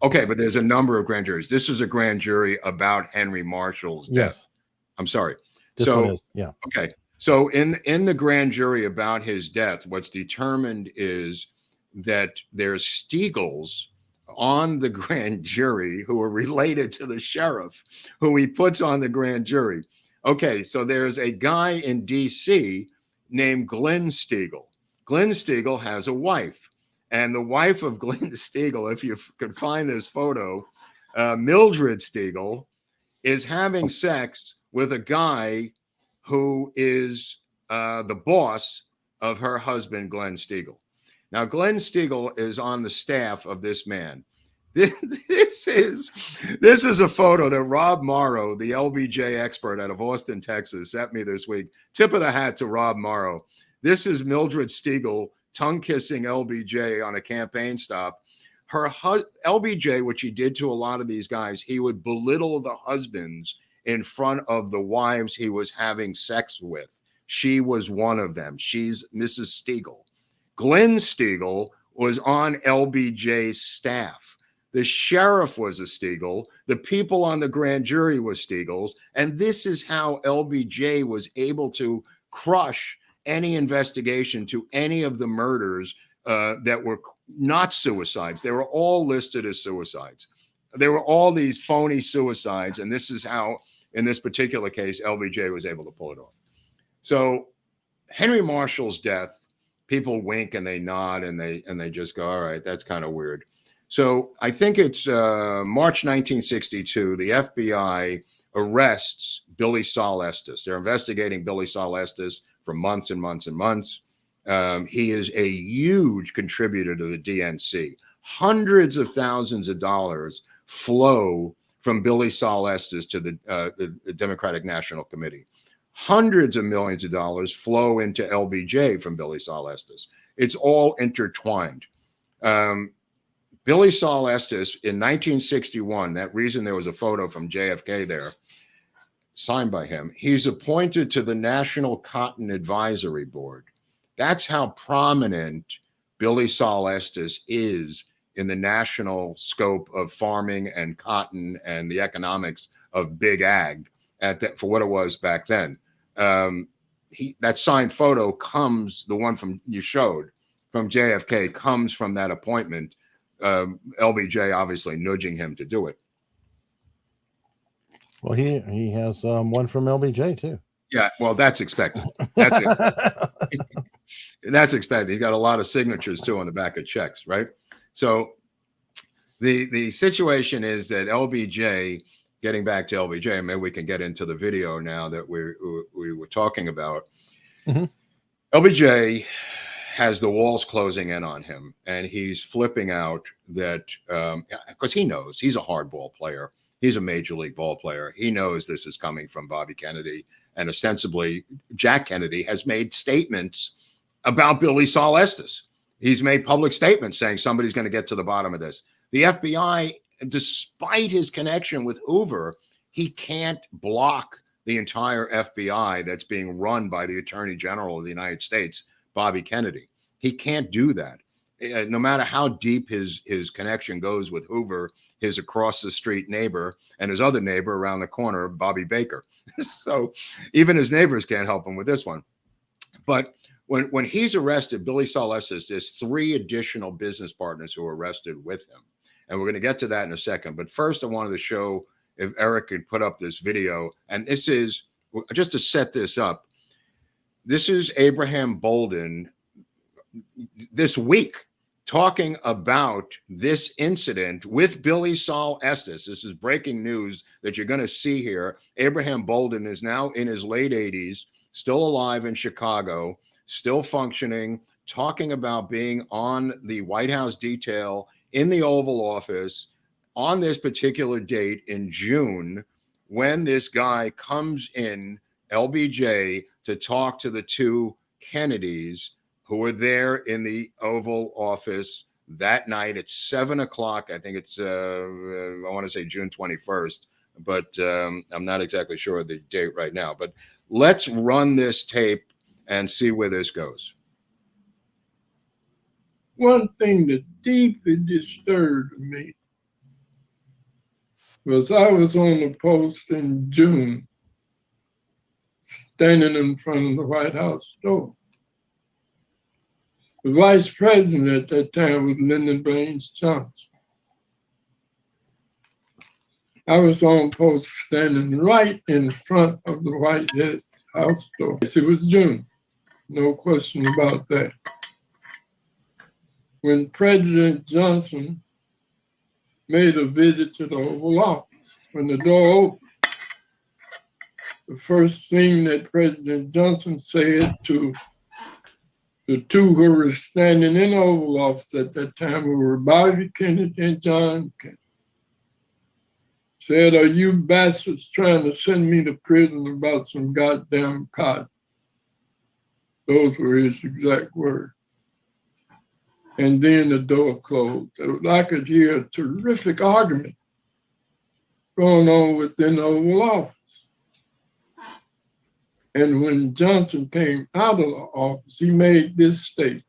Okay, but there's a number of grand juries. This is a grand jury about Henry Marshall's death. Yes. I'm sorry. This one is, yeah. Okay. So in the grand jury about his death, what's determined is that there's Stiegels on the grand jury who are related to the sheriff, who he puts on the grand jury. Okay, so there's a guy in DC named Glenn Stiegel. Glenn Stiegel has a wife, and the wife of Glenn Stiegel, if you could find this photo, Mildred Stiegel, is having sex with a guy who is the boss of her husband, Glenn Stiegel. Now, Glenn Stiegel is on the staff of this man. This is a photo that Rob Morrow, the LBJ expert out of Austin, Texas, sent me this week. Tip of the hat to Rob Morrow. This is Mildred Stiegel tongue-kissing LBJ on a campaign stop. Her LBJ, which he did to a lot of these guys, he would belittle the husbands in front of the wives he was having sex with. She was one of them. She's Mrs. Stiegel. Glenn Stiegel was on LBJ's staff. The sheriff was a Stiegel. The people on the grand jury were Stiegels. And this is how LBJ was able to crush any investigation to any of the murders that were not suicides. They were all listed as suicides. There were all these phony suicides. And this is how, in this particular case, LBJ was able to pull it off. So Henry Marshall's death, people wink and they nod and they just go, all right, that's kind of weird. So I think it's March 1962, the FBI arrests Billie Sol Estes. They're investigating Billie Sol Estes for months and months and months. He is a huge contributor to the DNC. Hundreds of thousands of dollars flow from Billie Sol Estes to the Democratic National Committee. Hundreds of millions of dollars flow into LBJ from Billie Sol Estes. It's all intertwined. Billie Sol Estes in 1961, that reason there was a photo from JFK there, signed by him, he's appointed to the National Cotton Advisory Board. That's how prominent Billie Sol Estes is in the national scope of farming and cotton and the economics of big ag for what it was back then. That signed photo comes, the one from you showed from JFK, comes from that appointment. LBJ obviously nudging him to do it. Well, he has one from LBJ too. Yeah, well, that's expected. That's expected. He's got a lot of signatures too on the back of checks, right? So the situation is that LBJ, getting back to LBJ, maybe we can get into the video now that we were talking about. Mm-hmm. LBJ has the walls closing in on him, and he's flipping out that because he knows he's a hardball player. He's a major league ball player. He knows this is coming from Bobby Kennedy, and ostensibly Jack Kennedy has made statements about Billie Sol Estes. He's made public statements saying somebody's going to get to the bottom of this. The FBI, despite his connection with Hoover, he can't block the entire FBI that's being run by the Attorney General of the United States, Bobby Kennedy. He can't do that. No matter how deep his connection goes with Hoover, his across the street neighbor, and his other neighbor around the corner, Bobby Baker. So even his neighbors can't help him with this one. But when he's arrested, Billie Sol Estes, there's 3 additional business partners who are arrested with him. And we're going to get to that in a second. But first, I wanted to show if Eric could put up this video. And this is, just to set this up, this is Abraham Bolden this week talking about this incident with Billie Sol Estes. This is breaking news that you're going to see here. Abraham Bolden is now in his late 80s, still alive in Chicago, still functioning, talking about being on the White House detail in the Oval Office on this particular date in June, when this guy comes in, LBJ, to talk to the 2 Kennedys who were there in the Oval Office that night at 7 o'clock. I think it's, I want to say June 21st, but I'm not exactly sure of the date right now. But let's run this tape and see where this goes. One thing that deeply disturbed me was I was on the post in June, standing in front of the White House door. The vice president at that time was Lyndon B. Johnson. I was on post standing right in front of the White House door. It was June, no question about that. When President Johnson made a visit to the Oval Office, when the door opened, the first thing that President Johnson said to the 2 who were standing in the Oval Office at that time, who were Bobby Kennedy and John Kennedy, said, "Are you bastards trying to send me to prison about some goddamn cotton?" Those were his exact words. And then the door closed. I could hear a terrific argument going on within the Oval Office. And when Johnson came out of the office, he made this statement: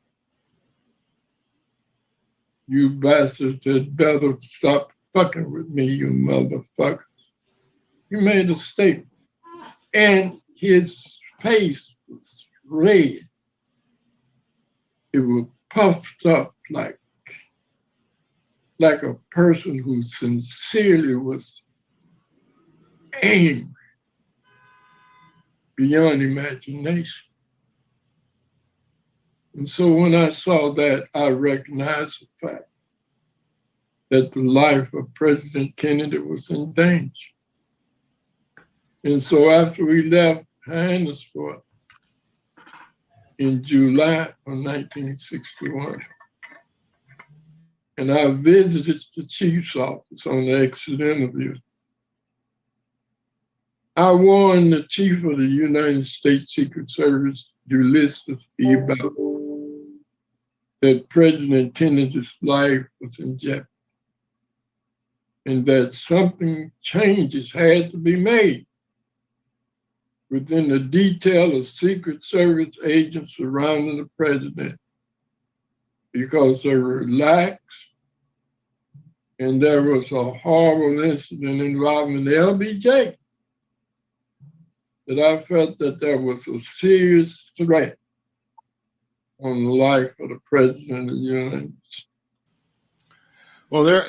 "You bastards had better stop fucking with me, you motherfuckers." He made a statement. And his face was red. It was puffed up like a person who sincerely was angry beyond imagination. And so when I saw that, I recognized the fact that the life of President Kennedy was in danger. And so after we left Johannesburg in July of 1961, and I visited the chief's office on the exit interview, I warned the chief of the United States Secret Service, Ulysses E. Bell, that President Kennedy's life was in jeopardy and that changes had to be made within the detail of Secret Service agents surrounding the president, because they were lax and there was a horrible incident involving the LBJ, that I felt that there was a serious threat on the life of the President of the United States. Well, there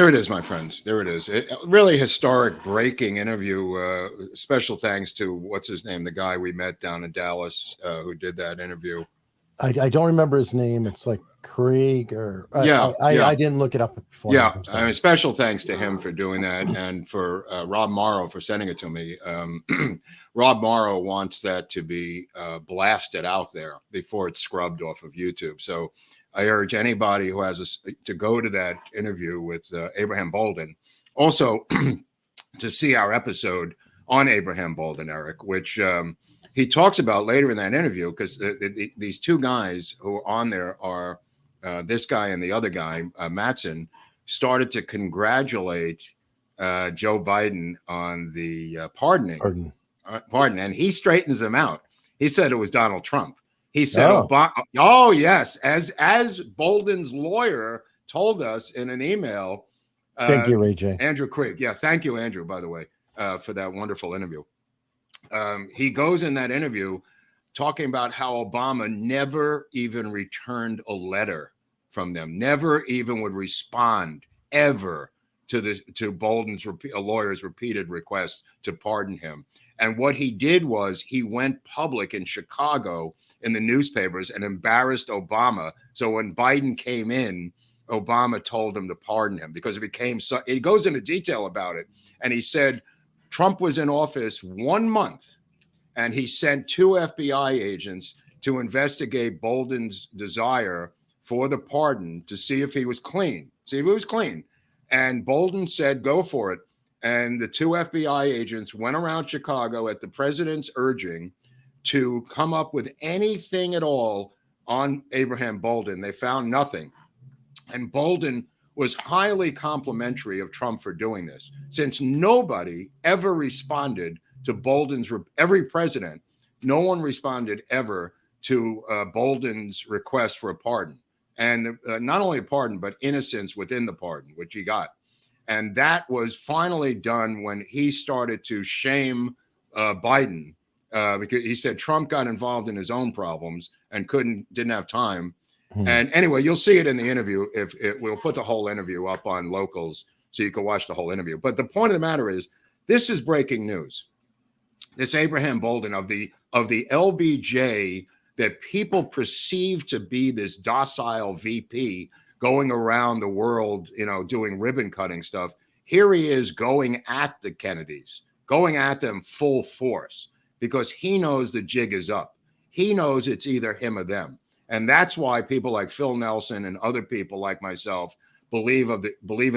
it is, my friends. There it is. Really historic, breaking interview. Special thanks to, what's his name, the guy we met down in Dallas who did that interview. I don't remember his name. It's like Craig or I didn't look it up before. Yeah, I mean, special thanks to him for doing that, and for Rob Morrow for sending it to me. Rob Morrow wants that to be blasted out there before it's scrubbed off of YouTube. So I urge anybody who has to go to that interview with Abraham Bolden. Also, to see our episode on Abraham Bolden, Eric, which he talks about later in that interview, because these 2 guys who are on there are this guy and the other guy, Matson, started to congratulate Joe Biden on the pardon, and he straightens them out. He said it was Donald Trump. He said Obama. Oh yes, as Bolden's lawyer told us in an email. Thank you, Ray J. Andrew Krieg. Yeah, thank you, Andrew, by the way, for that wonderful interview. He goes in that interview talking about how Obama never even returned a letter from them, never even would respond ever to Bolden's lawyer's repeated request to pardon him. And what he did was he went public in Chicago in the newspapers and embarrassed Obama. So when Biden came in, Obama told him to pardon him because it became so. He goes into detail about it, and he said Trump was in office 1 month, and he sent 2 FBI agents to investigate Bolden's desire for the pardon to see if he was clean. And Bolden said, go for it. And the 2 FBI agents went around Chicago at the president's urging to come up with anything at all on Abraham Bolden. They found nothing. And Bolden was highly complimentary of Trump for doing this, since nobody ever responded to Bolden's, every president, no one responded ever to Bolden's request for a pardon. And not only a pardon, but innocence within the pardon, which he got. And that was finally done when he started to shame Biden because he said Trump got involved in his own problems and didn't have time. And anyway, you'll see it in the interview. We'll put the whole interview up on Locals so you can watch the whole interview. But the point of the matter is, this is breaking news. This Abraham Bolden of the LBJ that people perceive to be this docile VP going around the world, doing ribbon cutting stuff. Here he is going at the Kennedys, going at them full force because he knows the jig is up. He knows it's either him or them. And that's why people like Phil Nelson and other people like myself believe in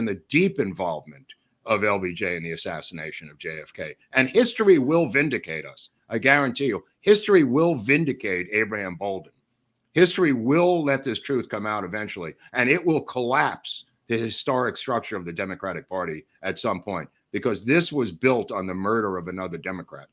the deep involvement of LBJ in the assassination of JFK. And history will vindicate us. I guarantee you, history will vindicate Abraham Bolden. History will let this truth come out eventually, and it will collapse the historic structure of the Democratic Party at some point, because this was built on the murder of another Democrat,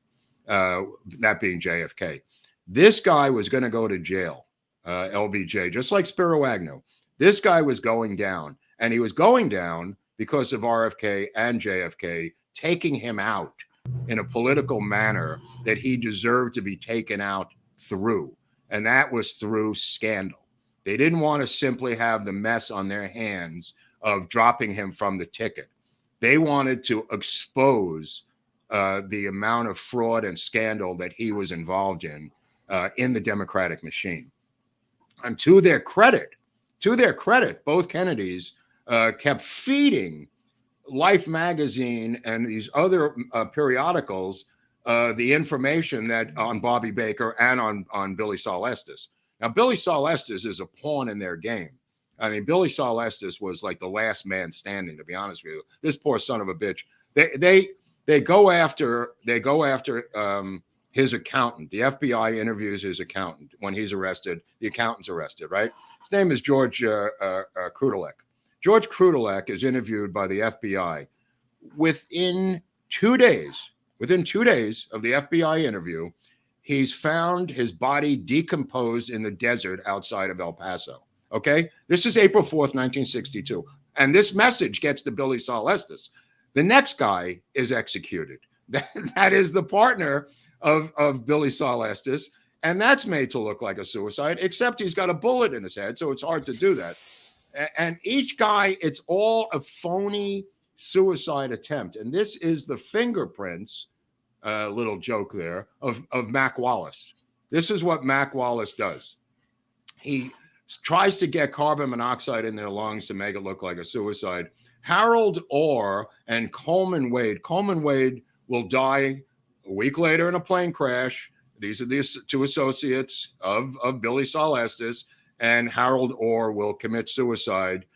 that being JFK. This guy was going to go to jail, LBJ, just like Spiro Agnew. This guy was going down, and he was going down because of RFK and JFK taking him out in a political manner that he deserved to be taken out through. And that was through scandal. They didn't want to simply have the mess on their hands of dropping him from the ticket. They wanted to expose the amount of fraud and scandal that he was involved in the Democratic machine. And to their credit, both Kennedys kept feeding Life magazine and these other periodicals the information that on Bobby Baker and on Billie Sol Estes. Now, Billie Sol Estes is a pawn in their game. I mean, Billie Sol Estes was like the last man standing, to be honest with you. This poor son of a bitch. They go after his accountant. The FBI interviews his accountant when he's arrested. The accountant's arrested, right? His name is George Krudelek. George Krudelek is interviewed by the FBI. Within 2 days of the FBI interview, he's found his body decomposed in the desert outside of El Paso. Okay? This is April 4th, 1962. And this message gets to Billie Sol Estes. The next guy is executed. That is the partner of Billie Sol Estes. And that's made to look like a suicide, except he's got a bullet in his head, so it's hard to do that. And each guy, it's all a phony suicide attempt. And this is the fingerprints, little joke there, of Mac Wallace. This is what Mac Wallace does. He tries to get carbon monoxide in their lungs to make it look like a suicide. Harold Orr and Coleman Wade. Coleman Wade will die a week later in a plane crash. These are the 2 associates of Billie Sol Estes. And Harold Orr will commit suicide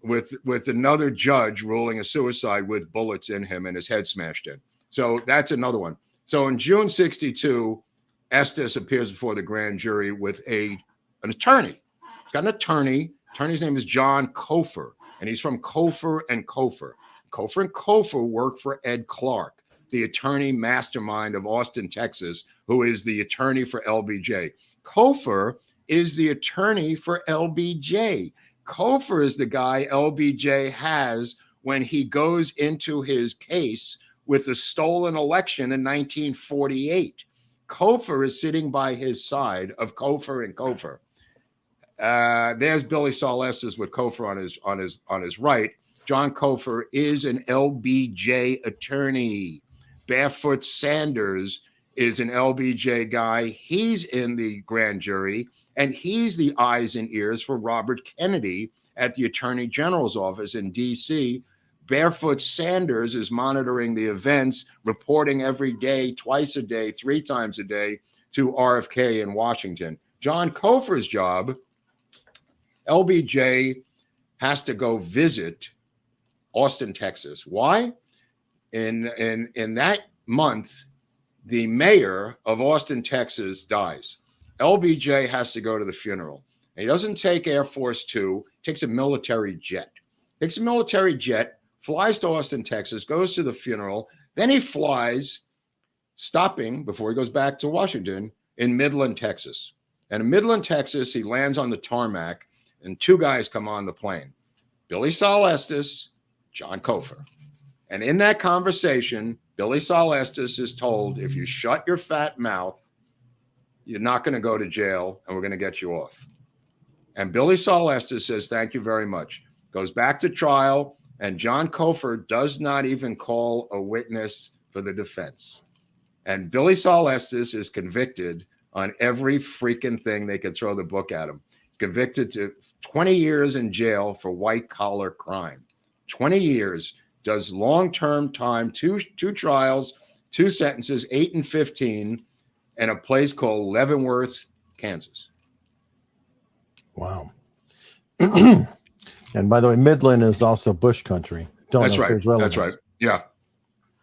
with another judge ruling a suicide with bullets in him and his head smashed in. So that's another one. So in June 62, Estes appears before the grand jury with an attorney. He's got an attorney. Attorney's name is John Cofer, and he's from Cofer and Cofer. Cofer and Cofer work for Ed Clark, the attorney mastermind of Austin, Texas, who is the attorney for LBJ. Cofer is the attorney for LBJ. Cofer is the guy LBJ has when he goes into his case with the stolen election in 1948. Cofer is sitting by his side of Cofer and Cofer. There's Billie Sol Estes with Cofer on his right. John Cofer is an LBJ attorney. Barefoot Sanders is an LBJ guy. He's in the grand jury, and he's the eyes and ears for Robert Kennedy at the Attorney General's office in D.C. Barefoot Sanders is monitoring the events, reporting every day, twice a day, 3 times a day to RFK in Washington. John Cofer's job, LBJ has to go visit Austin, Texas. Why? In that month, the mayor of Austin, Texas dies. LBJ has to go to the funeral. He doesn't take Air Force Two, takes a military jet. Takes a military jet, flies to Austin, Texas, goes to the funeral. Then he flies, stopping before he goes back to Washington, in Midland, Texas. And in Midland, Texas, he lands on the tarmac, and 2 guys come on the plane. Billie Sol Estes, John Cofer. And in that conversation, Billie Sol Estes is told, if you shut your fat mouth, you're not going to go to jail, and we're going to get you off. And Billie Sol Estes says, thank you very much. Goes back to trial, and John Cofer does not even call a witness for the defense. And Billie Sol Estes is convicted on every freaking thing they could throw the book at him. He's convicted to 20 years in jail for white-collar crime. 20 years, does long-term time, two trials, 2 sentences, 8 and 15, in a place called Leavenworth, Kansas. Wow. And by the way, Midland is also Bush country. That's right. That's right. Yeah.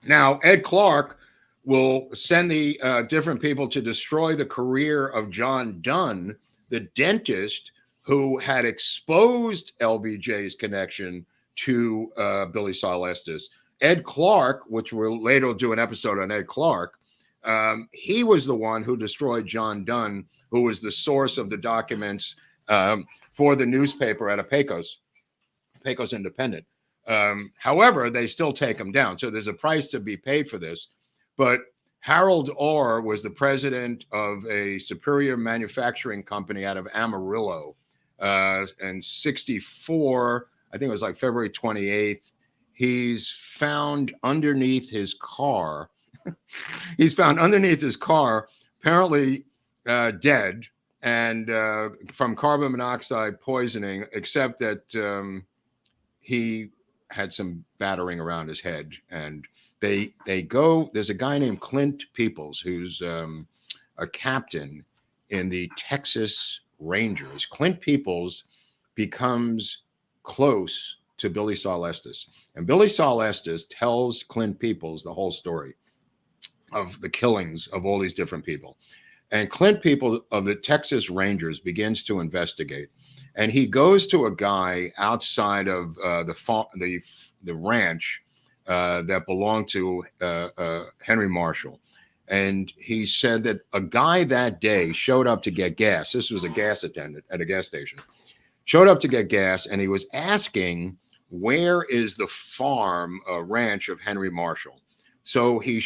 Now, Ed Clark will send the different people to destroy the career of John Dunn, the dentist who had exposed LBJ's connection to Billie Sol Estes. Ed Clark, which we'll later do an episode on Ed Clark, he was the one who destroyed John Dunn, who was the source of the documents for the newspaper at Pecos Independent. However, they still take him down. So there's a price to be paid for this. But Harold Orr was the president of a Superior Manufacturing Company out of Amarillo. And 64, I think it was like February 28th, he's found underneath his car. Apparently dead, and from carbon monoxide poisoning, except that he had some battering around his head. And they go, there's a guy named Clint Peoples, who's a captain in the Texas Rangers. Clint Peoples becomes close to Billie Sol Estes. And Billie Sol Estes tells Clint Peoples the whole story of the killings of all these different people. And Clint Peoples of the Texas Rangers begins to investigate. And he goes to a guy outside of the ranch that belonged to Henry Marshall. And he said that a guy that day showed up to get gas. This was a gas attendant at a gas station. Showed up to get gas, and he was asking, where is the farm ranch of Henry Marshall? So he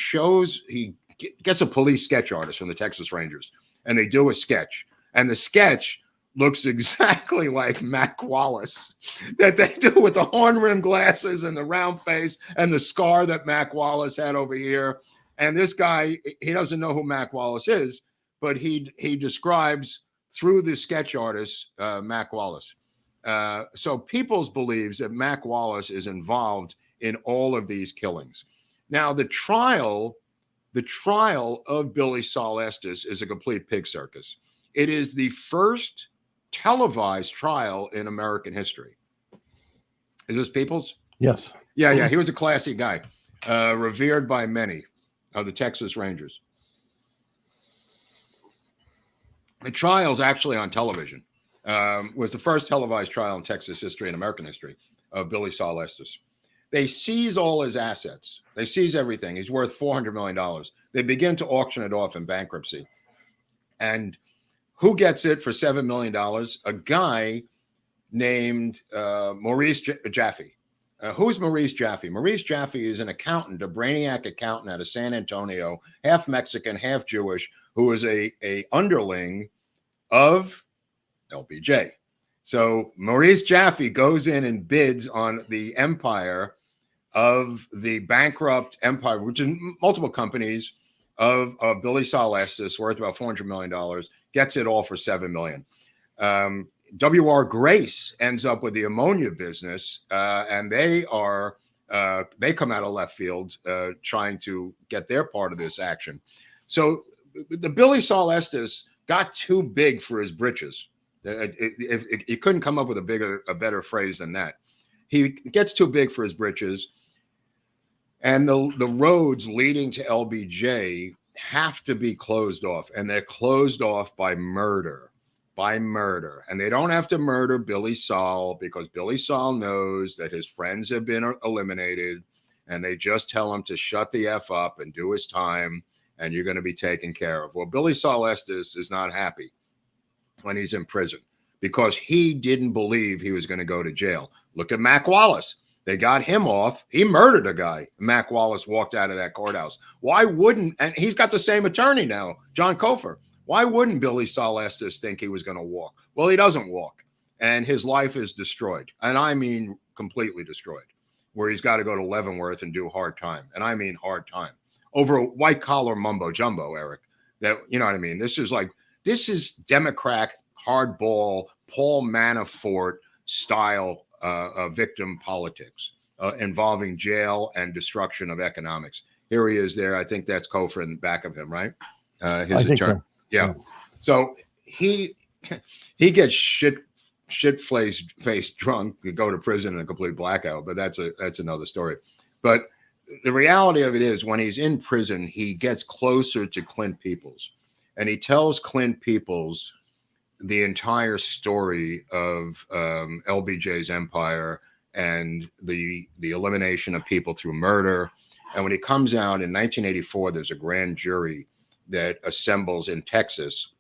gets a police sketch artist from the Texas Rangers, and they do a sketch. And the sketch looks exactly like Mac Wallace, that they do with the horn-rimmed glasses and the round face and the scar that Mac Wallace had over here. And this guy, he doesn't know who Mac Wallace is, but he describes through the sketch artist, Mac Wallace. So Peoples believes that Mac Wallace is involved in all of these killings. Now, the trial of Billie Sol Estes is a complete pig circus. It is the first televised trial in American history. Is this Peoples? Yes. Yeah. He was a classy guy, revered by many of the Texas Rangers. The trial's actually on television. Was the first televised trial in Texas history and American history of Billie Sol Estes. They seize all his assets. They seize everything. He's worth $400 million. They begin to auction it off in bankruptcy. And who gets it for $7 million? A guy named Maurice Jaffe. Who's Maurice Jaffe? Maurice Jaffe is an accountant, a brainiac accountant out of San Antonio, half Mexican, half Jewish, who is a underling of LBJ. So Maurice Jaffe goes in and bids on the empire of the bankrupt empire, which is multiple companies of Billie Sol Estes, worth about $400 million, gets it all for $7 million. W.R. Grace ends up with the ammonia business, and they come out of left field trying to get their part of this action. So the Billie Sol Estes got too big for his britches. He couldn't come up with a better phrase than that. He gets too big for his britches, and the roads leading to LBJ have to be closed off, and they're closed off by murder. And they don't have to murder Billie Sol, because Billie Sol knows that his friends have been eliminated, and they just tell him to shut the F up and do his time, and you're going to be taken care of. Well, Billie Sol Estes is not happy when he's in prison, because he didn't believe he was going to go to jail. Look at Mac Wallace. They got him off. He murdered a guy. Mac Wallace walked out of that courthouse. Why wouldn't, and he's got the same attorney now, John Cofer. Why wouldn't Billie Sol Estes think he was going to walk? Well, he doesn't walk, and his life is destroyed. And I mean completely destroyed, where he's got to go to Leavenworth and do hard time. And I mean hard time over a white collar mumbo jumbo, Eric. That, you know what I mean? This is Democrat hardball, Paul Manafort style victim politics involving jail and destruction of economics. Here he is there. I think that's Cofer in the back of him, right? His I think attorney. so. Yeah. So he gets shit-faced drunk to go to prison in a complete blackout, but that's another story. But the reality of it is, when he's in prison, he gets closer to Clint Peoples, and he tells Clint Peoples the entire story of LBJ's empire and the elimination of people through murder. And when he comes out in 1984, there's a grand jury that assembles in Texas,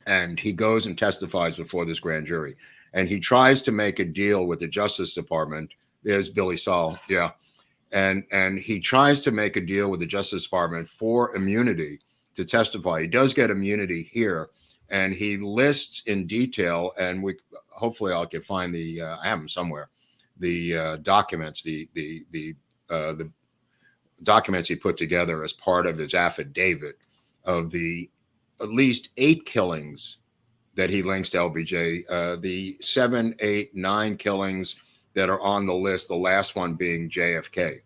and he goes and testifies before this grand jury, and he tries to make a deal with the Justice Department. There's Billie Sol, yeah, and he tries to make a deal with the Justice Department for immunity to testify. He does get immunity here, and he lists in detail, and hopefully I can find I have them somewhere, the documents, the documents he put together as part of his affidavit of the at least 8 killings that he links to LBJ, the 7, 8, 9 killings that are on the list, the last one being JFK.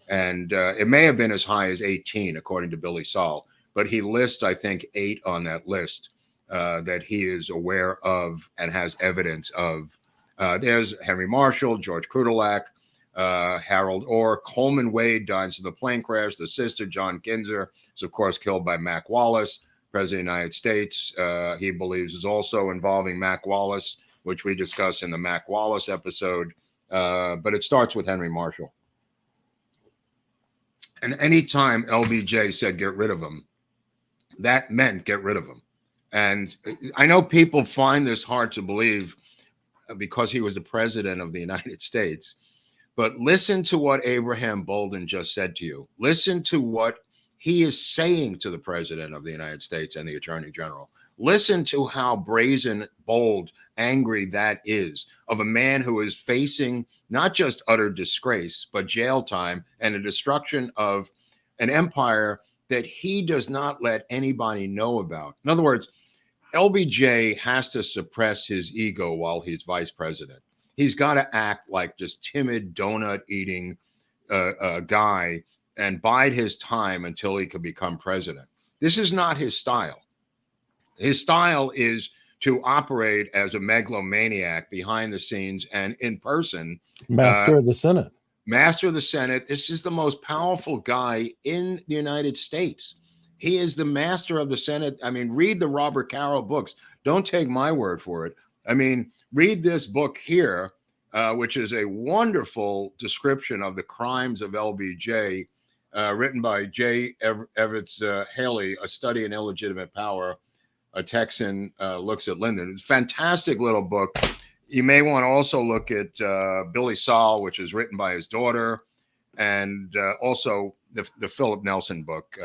And it may have been as high as 18, according to Billie Sol, but he lists, I think, 8 on that list that he is aware of and has evidence of. There's Henry Marshall, George Krutulak, Harold Orr, Coleman Wade dies in the plane crash. The sister, John Kinzer, is of course killed by Mac Wallace, President of the United States. He believes is also involving Mac Wallace, which we discussed in the Mac Wallace episode. But it starts with Henry Marshall. And anytime LBJ said get rid of him, that meant get rid of him. And I know people find this hard to believe because he was the president of the United States. But listen to what Abraham Bolden just said to you. Listen to what he is saying to the president of the United States and the attorney general. Listen to how brazen, bold, angry that is of a man who is facing not just utter disgrace, but jail time and the destruction of an empire that he does not let anybody know about. In other words, LBJ has to suppress his ego while he's vice president. He's got to act like just timid donut eating guy and bide his time until he could become president. This is not his style. His style is to operate as a megalomaniac behind the scenes and in person. Master of the Senate. Master of the Senate. This is the most powerful guy in the United States. He is the master of the Senate. I mean, read the Robert Caro books. Don't take my word for it. I mean, read this book here which is a wonderful description of the crimes of LBJ, written by J. Evetts Haley, A Study in Illegitimate Power. A Texan looks at Lyndon. It's a fantastic little book. You may want to also look at Billie Sol, which is written by his daughter, and also the Philip Nelson book,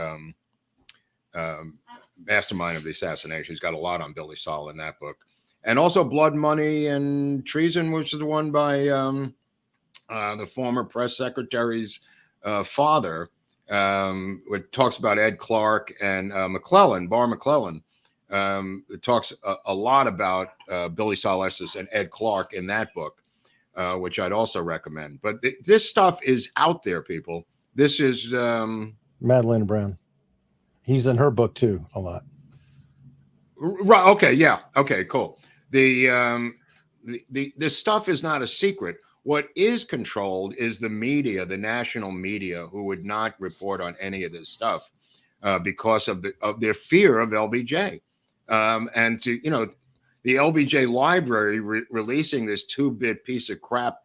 Mastermind of the Assassination. He's got a lot on Billie Sol in that book. And also Blood, Money, and Treason, which is the one by the former press secretary's father, which talks about Ed Clark and McClellan, Bar McClellan. It talks a lot about Billie Sol Estes and Ed Clark in that book, which I'd also recommend. But this stuff is out there, people. This is Madeleine Brown. He's in her book too a lot. Right. Okay. Yeah. Okay. Cool. This stuff is not a secret. What is controlled is the media, the national media, who would not report on any of this stuff because of their fear of LBJ. And to, the LBJ library releasing this 2-bit piece of crap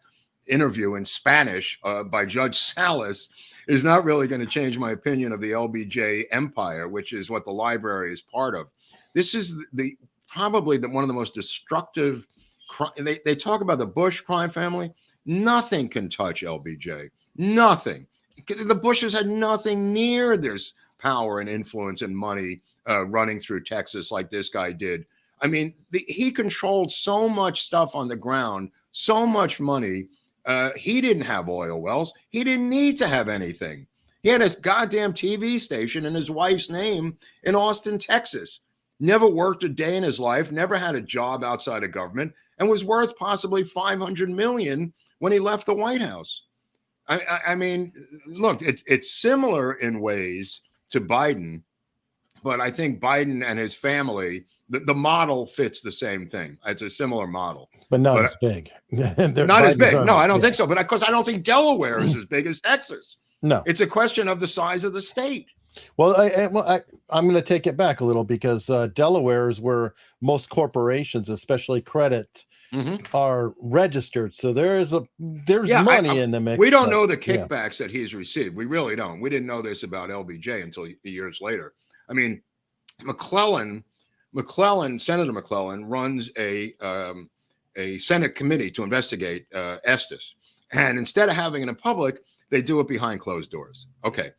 interview in Spanish by Judge Salas is not really going to change my opinion of the LBJ empire, which is what the library is part of. This is probably one of the most destructive. They talk about the Bush crime family. Nothing can touch LBJ. Nothing. The Bushes had nothing near this power and influence and money running through Texas like this guy did. I mean, he controlled so much stuff on the ground, so much money. He didn't have oil wells. He didn't need to have anything. He had a goddamn TV station in his wife's name in Austin, Texas. Never worked a day in his life, never had a job outside of government, and was worth possibly $500 million when he left the White House. I mean, look, it's similar in ways to Biden, but I think Biden and his family, the model fits the same thing. It's a similar model. But not as big. Not as big. No, I don't think so. But because I don't think Delaware is as big as Texas. No. It's a question of the size of the state. Well, I'm going to take it back a little because Delaware is where most corporations, especially credit, are registered. So there's money in the mix. We don't know the kickbacks that he's received. We really don't. We didn't know this about LBJ until years later. I mean, Senator McClellan runs a Senate committee to investigate Estes. And instead of having it in public, they do it behind closed doors. Okay.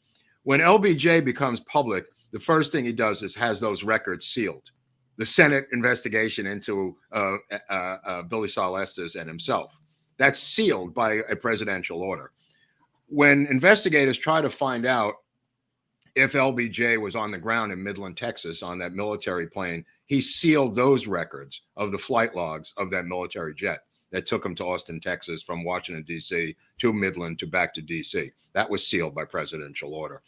When LBJ becomes public, the first thing he does is has those records sealed. The Senate investigation into Billie Sol Estes and himself. That's sealed by a presidential order. When investigators try to find out if LBJ was on the ground in Midland, Texas, on that military plane, he sealed those records of the flight logs of that military jet that took him to Austin, Texas, from Washington, D.C. to Midland to back to D.C. That was sealed by presidential order.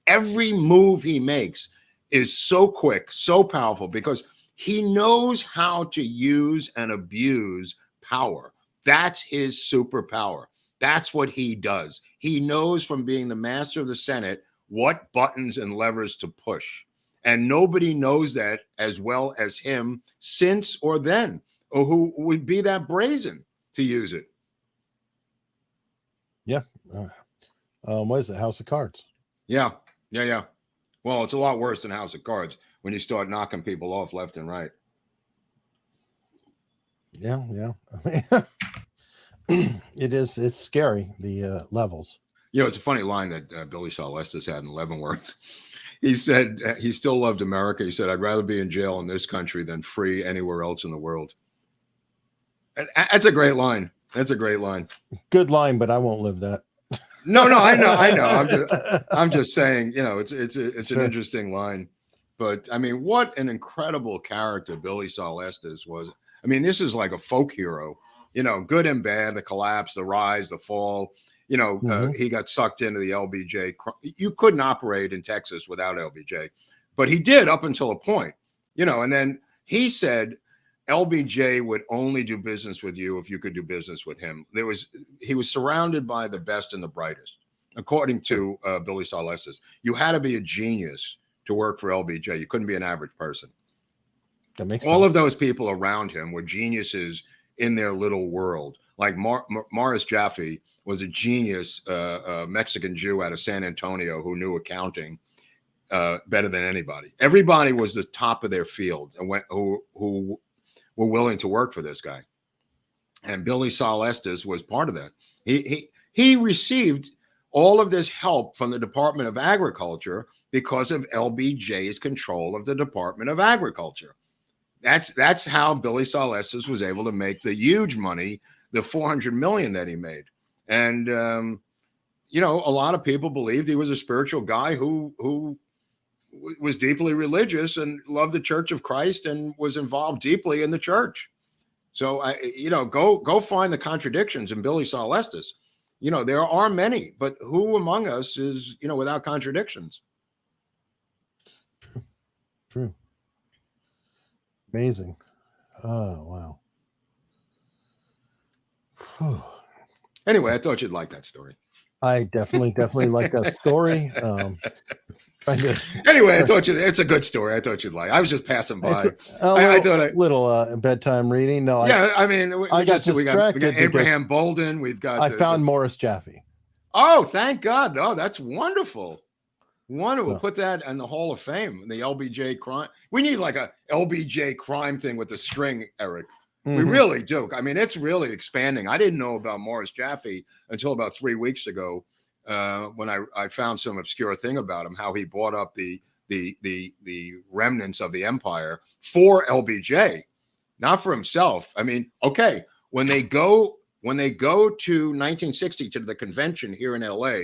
Every move he makes is so quick, so powerful, because he knows how to use and abuse power. That's his superpower. That's what he does. He knows from being the master of the Senate what buttons and levers to push. And nobody knows that as well as him since or then, or who would be that brazen to use it. Yeah. What is it? House of Cards. Yeah. Well, it's a lot worse than House of Cards when you start knocking people off left and right. Yeah. It is. It's scary, the levels. It's a funny line that Billie Sol Estes had in Leavenworth. He said he still loved America. He said, "I'd rather be in jail in this country than free anywhere else in the world." That's a great line. That's a great line. Good line, but I won't live that. No, I know. I'm just saying, it's an interesting line. But I mean, what an incredible character Billie Sol Estes was. I mean, this is like a folk hero, good and bad, the collapse, the rise, the fall. He got sucked into the LBJ. You couldn't operate in Texas without LBJ, but he did up until a point, and then he said LBJ would only do business with you if you could do business with him. He was surrounded by the best and the brightest, according to Billie Sol Estes. You had to be a genius to work for LBJ. You couldn't be an average person. That makes All sense. of those people around him were geniuses, in their little world. Like Morris Jaffe was a genius Mexican Jew out of San Antonio who knew accounting better than anybody. Everybody was the top of their field and who were willing to work for this guy. And Billie Sol Estes was part of that. He received all of this help from the Department of Agriculture because of LBJ's control of the Department of Agriculture. That's how Billie Sol Estes was able to make the huge money, the $400 million that he made. And you know, a lot of people believed he was a spiritual guy who was deeply religious and loved the Church of Christ and was involved deeply in the church. So you know, go find the contradictions in Billie Sol Estes. You know, there are many, but who among us is, you know, without contradictions? True. Amazing. Oh, wow. Anyway, I thought you'd like that story. I definitely like that story. Anyway, I thought it's a good story. I thought you'd like. I was just passing by. I thought a little bedtime reading. No, yeah. I mean, I got distracted. We got Abraham Bolden. We've got. I found Morris Jaffe. Oh, thank God! Oh, that's wonderful. Wonderful. Oh. Put that in the Hall of Fame. The LBJ crime. We need like a LBJ crime thing with the string, Eric. We really do. I mean, it's really expanding. I didn't know about Morris Jaffe until about 3 weeks ago, when I found some obscure thing about him, how he bought up the remnants of the empire for LBJ, not for himself. I mean, okay, when they go to 1960 to the convention here in LA,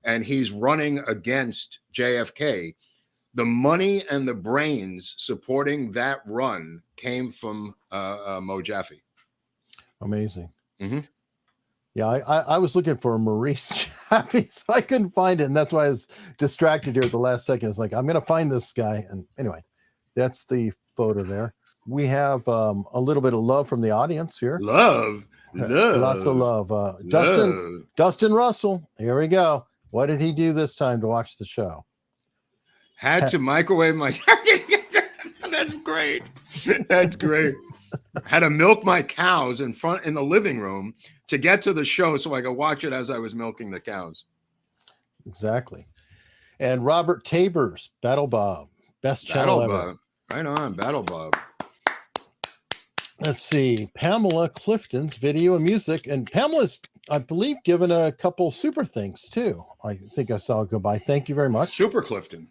and he's running against JFK, the money and the brains supporting that run came from Mo Jaffe. Amazing. Yeah, I was looking for Maurice Jaffe, so I couldn't find it, and that's why I was distracted here at the last second. It's like, I'm going to find this guy. And anyway, that's the photo there. We have a little bit of love from the audience here. Love. Lots of love. Dustin Russell, here we go. What did he do this time to watch the show? Had to microwave my. That's great. That's great. Had to milk my cows in the living room to get to the show so I could watch it as I was milking the cows. Exactly. And Robert Tabor's Battle Bob, best channel ever. Right on, Battle Bob. Let's see, Pamela Clifton's video and music, and Pamela's, I believe, given a couple super things too. I think I saw it go by. Thank you very much, Super Clifton.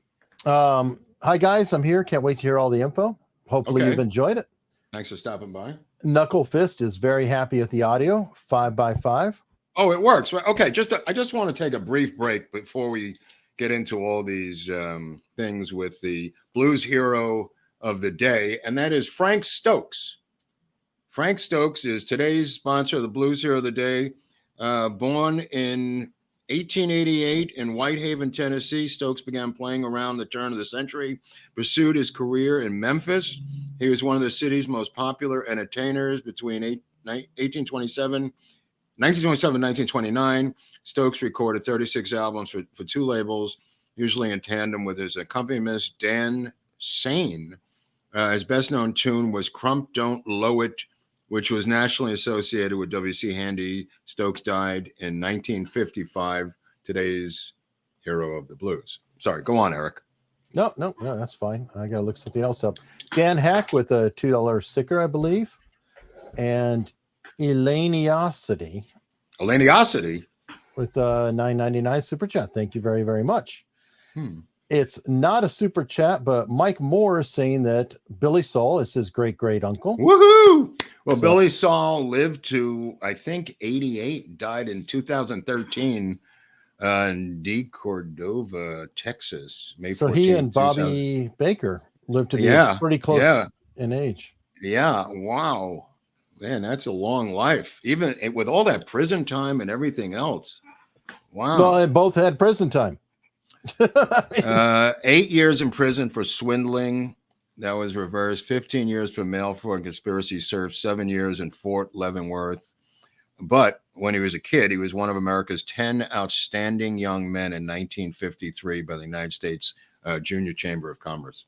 Hi guys, I'm here. Can't wait to hear all the info. Hopefully you've enjoyed it. Thanks for stopping by. Knuckle Fist is very happy with the audio. 5x5. Oh, it works. Right. Okay. I just want to take a brief break before we get into all these things with the blues hero of the day, and that is Frank Stokes. Frank Stokes is today's sponsor of the blues hero of the day. Born in 1888 in Whitehaven, Tennessee, Stokes began playing around the turn of the century, pursued his career in Memphis. He was one of the city's most popular entertainers between 1927 and 1929. Stokes recorded 36 albums for two labels, usually in tandem with his accompanist, Dan Sane. His best-known tune was Crump Don't Low It, which was nationally associated with W.C. Handy. Stokes died in 1955, today's hero of the blues. Sorry, go on, Eric. No, that's fine. I got to look something else up. Dan Hack with a $2 sticker, I believe. And Elaniosity with a $9.99 super chat. Thank you very, very much. It's not a super chat, but Mike Moore is saying that Billie Sol is his great uncle. Woohoo! Well, Billie Sol lived to, I think, 88, died in 2013 in De Cordova, Texas, May 14th. So he and Bobby Baker lived to be pretty close in age. Yeah. Wow. Man, that's a long life. Even with all that prison time and everything else. Wow. Well, they both had prison time. 8 years in prison for swindling. That was reversed. 15 years for mail fraud and conspiracy. Served 7 years in Fort Leavenworth. But when he was a kid, he was one of America's 10 outstanding young men in 1953 by the United States Junior Chamber of Commerce.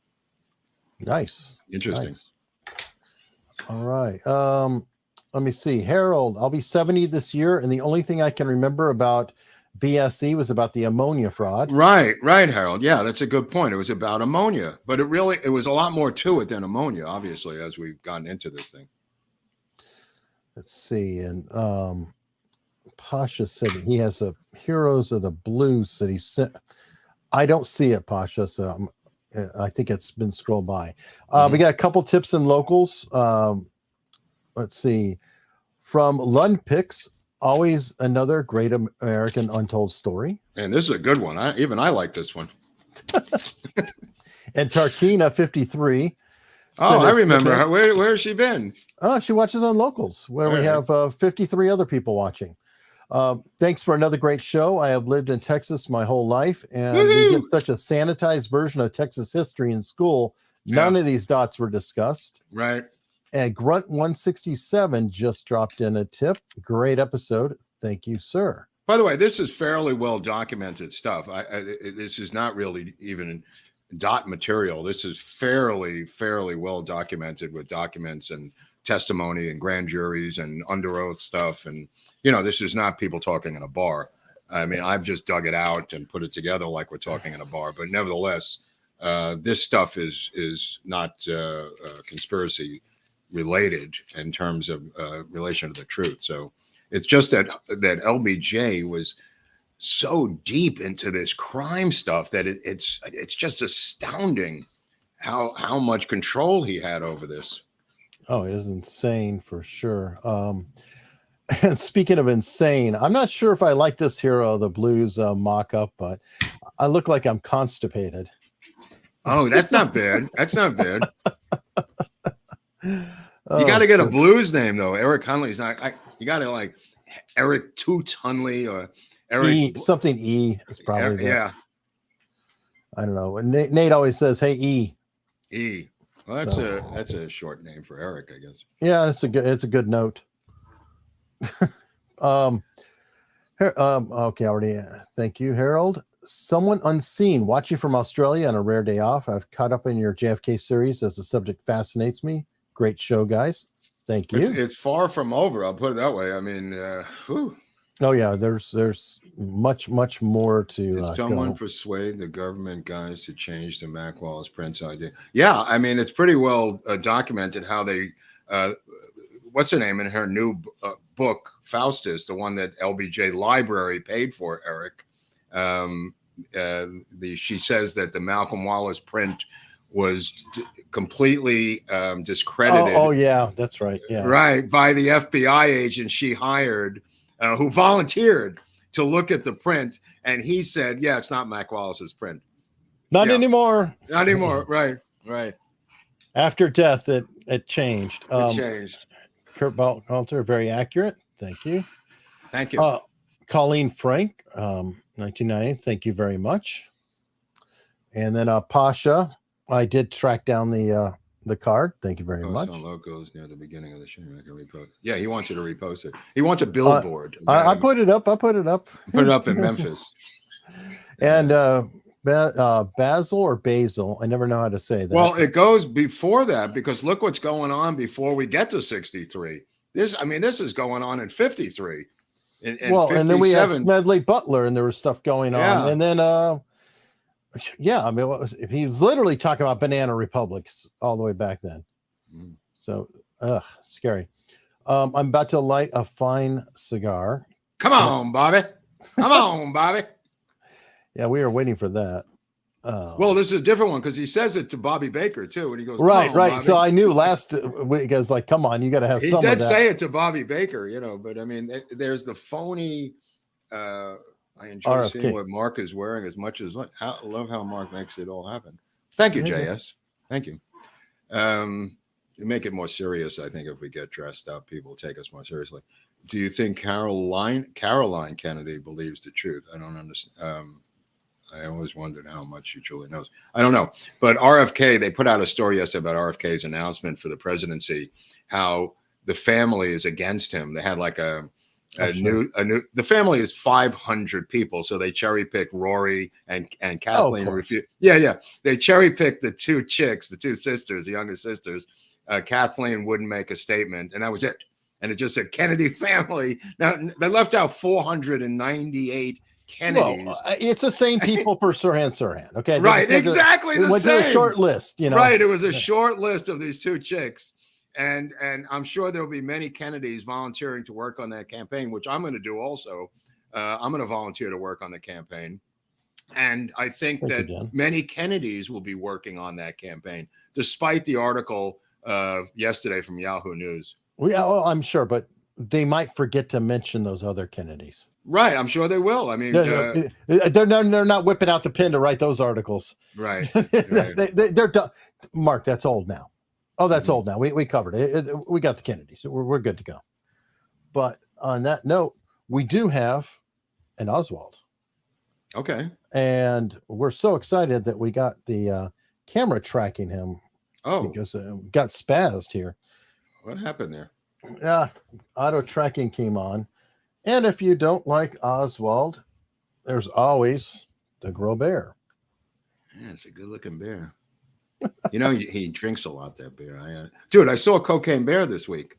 Nice. Interesting. Nice. All right. let me see. Harold, I'll be 70 this year, and the only thing I can remember about BSE was about the ammonia fraud. Right, Harold. Yeah, that's a good point. It was about ammonia, but it was a lot more to it than ammonia, obviously, as we've gotten into this thing. Let's see. And Pasha said that he has a Heroes of the Blues that he sent. I don't see it, Pasha, so I think it's been scrolled by. We got a couple tips and locals. Let's see. From Lundpix, always another great American untold story. And this is a good one. I like this one. And Tarkina 53. Oh, I remember her. Where has she been? Oh, she watches on Locals, where we have 53 other people watching. Thanks for another great show. I have lived in Texas my whole life, and we get such a sanitized version of Texas history in school. None of these dots were discussed. Right. And Grunt 167 just dropped in a tip. Great episode. Thank you, sir. By the way, this is fairly well documented stuff. This is not really even dot material. This is fairly well documented with documents and testimony and grand juries and under oath stuff. And, this is not people talking in a bar. I mean, I've just dug it out and put it together like we're talking in a bar. But nevertheless, this stuff is not conspiracy related in terms of relation to the truth. So it's just that LBJ was so deep into this crime stuff that it's just astounding how much control he had over this. Oh, it is insane for sure. And speaking of insane, I'm not sure if I like this Hero of the Blues mock-up, but I look like I'm constipated. Oh, that's not bad. That's not bad. You got to get a blues name though. Eric Hunley's not. You got to like Eric Toots Hunley or Eric something E is probably yeah. I don't know. Nate always says, "Hey E." E. Well, that's a short name for Eric, I guess. Yeah, it's a good note. Okay, already. Thank you, Harold. Someone unseen watching from Australia on a rare day off. I've caught up in your JFK series as the subject fascinates me. Great show, guys. Thank you. It's far from over. I'll put it that way. I mean, oh yeah, there's much more to. Did someone persuade the government guys to change the Mac Wallace Prince idea? Yeah, I mean, it's pretty well documented how they. What's her name in her new book, Faustus, the one that LBJ Library paid for, Eric. She says that the Malcolm Wallace print was completely discredited. Oh yeah, that's right. Yeah, right, by the FBI agent she hired, who volunteered to look at the print, and he said, "Yeah, it's not Mac Wallace's print. Not anymore. Not anymore." Right. After death, it changed. It changed. Kurt Balter, very accurate. Thank you. Thank you. Colleen Frank, 1990. Thank you very much. And then Pasha, I did track down the card. Thank you very much. Locals near the beginning of the show. I can repost. Yeah, he wants you to repost it. He wants a billboard. I put it up. Put it up in Memphis. And Basil or Basil, I never know how to say that. Well, it goes before that because look what's going on before we get to 63. This is going on in 53. In 57. And then we had Smedley Butler, and there was stuff going on, and then I mean, he was literally talking about banana republics all the way back then. So, scary. I'm about to light a fine cigar. Come on, Bobby. Come on, Bobby. Yeah, we were waiting for that. Well, this is a different one because he says it to Bobby Baker too, and he goes, right. Bobby. So I knew last week, I was like, "Come on, you got to have." He some did of that. say it to Bobby Baker, but I mean, there's the phony. I enjoy RFK. seeing what Mark is wearing as much as I love how Mark makes it all happen. Thank you, JS. Thank you. You make it more serious, I think, if we get dressed up, people take us more seriously. Do you think Caroline Kennedy believes the truth? I don't understand. I always wondered how much she truly knows. I don't know. But RFK, they put out a story yesterday about RFK's announcement for the presidency, how the family is against him. They had like a new, the family is 500 people. So they cherry picked Rory and Kathleen. They cherry picked the two chicks, the two sisters, the youngest sisters. Kathleen wouldn't make a statement, and that was it. and it just said Kennedy family. Now they left out 498 Kennedys. Well, it's the same people for Sirhan. Okay, Right, exactly the went same. to a short list, you know. Right, it was a short list of these two chicks, and I'm sure there will be many Kennedys volunteering to work on that campaign, which I'm going to do also. I'm going to volunteer to work on the campaign, and I think that many Kennedys will be working on that campaign, despite the article yesterday from Yahoo News. I'm sure, but they might forget to mention those other Kennedys. Right, I'm sure they will. I mean, they're not whipping out the pen to write those articles. Right. They're done. Mark, that's old now. Oh, that's old now. We covered it. We got the Kennedys. We're good to go. But on that note, we do have an Oswald. Okay. And we're so excited that we got the camera tracking him. Oh, because got spazzed here. What happened there? Yeah, auto tracking came on. And if you don't like Oswald, there's always the Gros Bear. Yeah, it's a good looking bear. You know, he drinks a lot, that bear. Dude, I saw a Cocaine Bear this week.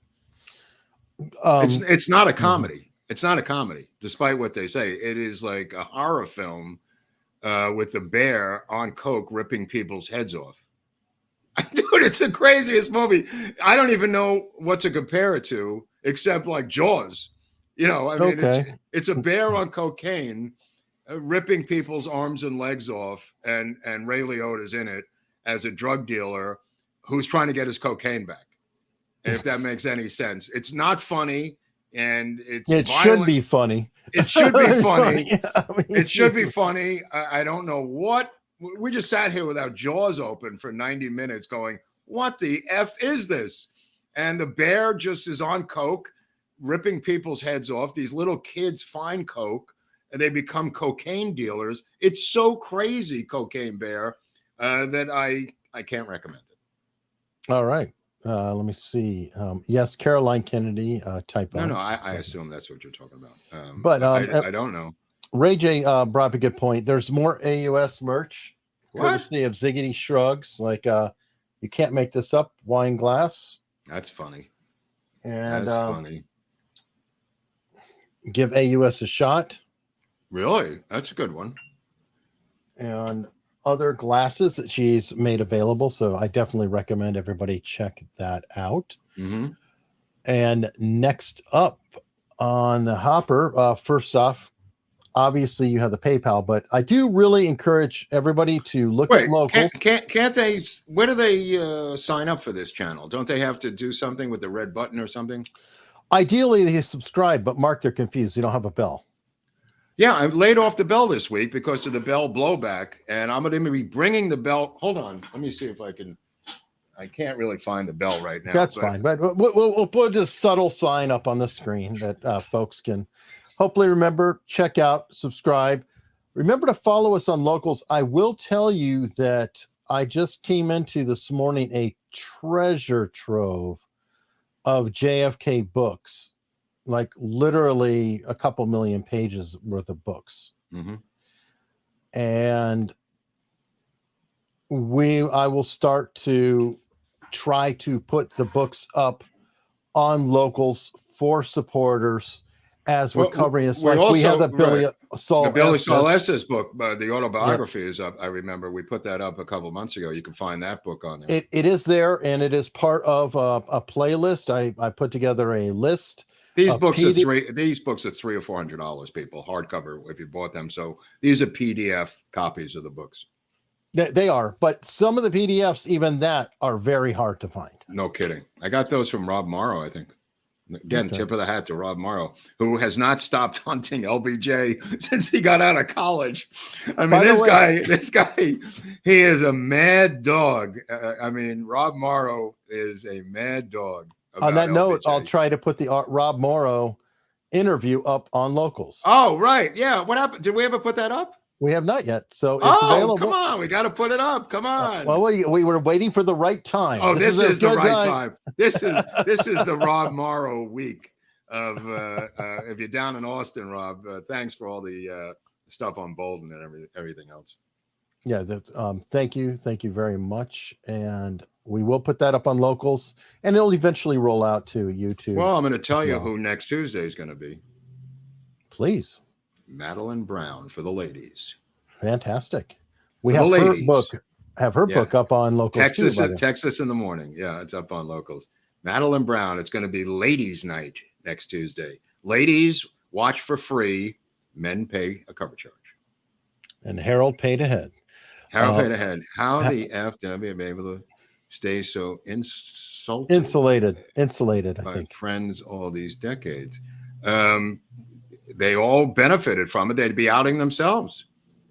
It's not a comedy. It's not a comedy, despite what they say. It is like a horror film with the bear on coke ripping people's heads off. Dude, it's the craziest movie. I don't even know what to compare it to, except like Jaws. You know, I mean, it's a bear on cocaine ripping people's arms and legs off, and Ray Liotta's in it as a drug dealer who's trying to get his cocaine back. If that makes any sense. It's not funny, and it should be funny. It should be funny. It should be funny. I don't know what. We just sat here with our jaws open for 90 minutes going, what the F is this? And the bear just is on coke, ripping people's heads off. These little kids find coke, and they become cocaine dealers. It's so crazy, Cocaine Bear, that I can't recommend it. All right. Let me see. Yes, Caroline Kennedy typo. No, I assume that's what you're talking about. But I don't know. Ray J brought up a good point. There's more AUS merch. Courtesy of Ziggity Shrugs. Like, you can't make this up. Wine glass. That's funny. And that's funny. Give AUS a shot. Really? That's a good one. And other glasses that she's made available. So I definitely recommend everybody check that out. Mm-hmm. And next up on the hopper, first off, obviously you have the PayPal, but I do really encourage everybody to look at locals. Can't they? Where do they sign up for this channel? Don't they have to do something with the red button or something? Ideally, they subscribe, but Mark, they're confused. You don't have a bell. Yeah, I laid off the bell this week because of the bell blowback, and I'm going to be bringing the bell. Hold on, let me see if I can. I can't really find the bell right now. That's fine, but we'll put a subtle sign up on the screen that folks can hopefully remember, check out, subscribe. Remember to follow us on locals. I will tell you that I just came into this morning a treasure trove of JFK books, like literally a couple million pages worth of books. Mm-hmm. And I will start to try to put the books up on locals for supporters as we're covering this. Like we have the Billie Sol Estes book, the autobiography is up. I remember we put that up a couple of months ago. You can find that book on there. It is there, and it is part of a playlist. I put together a list. These books are $300 or $400, people, hardcover if you bought them. So these are PDF copies of the books. They are, but some of the PDFs, even that, are very hard to find. No kidding. I got those from Rob Morrow, I think. Again, tip of the hat to Rob Morrow, who has not stopped hunting LBJ since he got out of college. I mean, this guy, he is a mad dog. I mean, Rob Morrow is a mad dog. On that note, LBJ. I'll try to put the Rob Morrow interview up on locals. Oh, right. Yeah. What happened? Did we ever put that up? We have not yet, so it's available. Come on, we got to put it up. Come on. Well, we were waiting for the right time. Oh, this is the right time. This is the Rob Morrow week of. If you're down in Austin, Rob, thanks for all the stuff on Bolden and everything else. Yeah, thank you very much, and we will put that up on Locals, and it'll eventually roll out to YouTube. Well, I'm going to tell you well. who next Tuesday is going to be. Please. Madeline Brown for the ladies. Fantastic. We For have the her ladies. book. Have her book up on Locals Texas, too. Texas in the morning. Yeah, it's up on Locals. Madeline Brown. It's going to be ladies' night next Tuesday. Ladies, watch for free. Men pay a cover charge. And Harold paid ahead. Harold paid ahead. How the F did I be able to stay so insulated? I by think. Friends all these decades. They all benefited from it. They'd be outing themselves.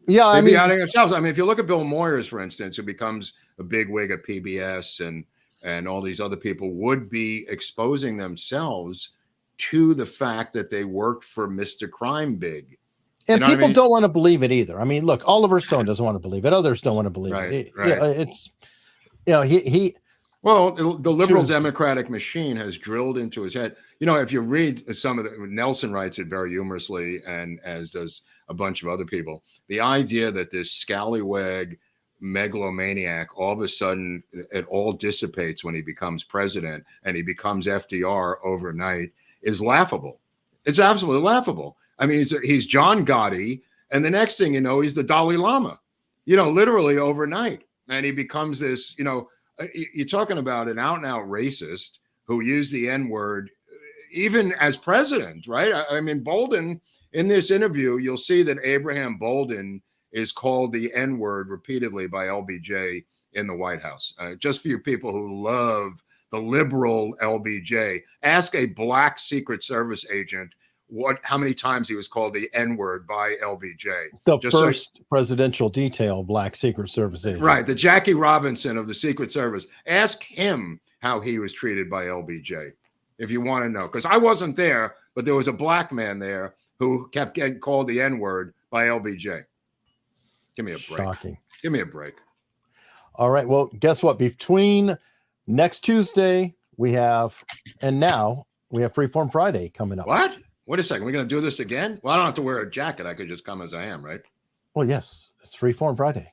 Yeah, They'd be outing themselves. I mean, if you look at Bill Moyers, for instance, who becomes a bigwig at PBS, and all these other people would be exposing themselves to the fact that they worked for Mr. Crime Big. And people don't want to believe it either. I mean, look, Oliver Stone doesn't want to believe it. Others don't want to believe it. Right. Yeah, it's, he. Well, the liberal democratic machine has drilled into his head. If you read some of the, Nelson writes it very humorously, and as does a bunch of other people, the idea that this scallywag megalomaniac, all of a sudden it all dissipates when he becomes president and he becomes FDR overnight is laughable. It's absolutely laughable. I mean, he's John Gotti, and the next thing you know, he's the Dalai Lama, literally overnight. And he becomes this, you're talking about an out-and-out racist who used the N-word even as president, right? I mean, Bolden, in this interview, you'll see that Abraham Bolden is called the N-word repeatedly by LBJ in the White House. Just for you people who love the liberal LBJ, ask a black Secret Service agent how many times he was called the N-word by LBJ. The first presidential detail black Secret Service agent. Right, the Jackie Robinson of the Secret Service. Ask him how he was treated by LBJ, if you want to know. Because I wasn't there, but there was a black man there who kept getting called the N-word by LBJ. Give me a break. Shocking. Give me a break. All right, well, guess what? Between next Tuesday, we have Freeform Friday coming up. What? Wait a second. We're going to do this again? Well, I don't have to wear a jacket. I could just come as I am, right? Well, yes. It's Freeform Friday.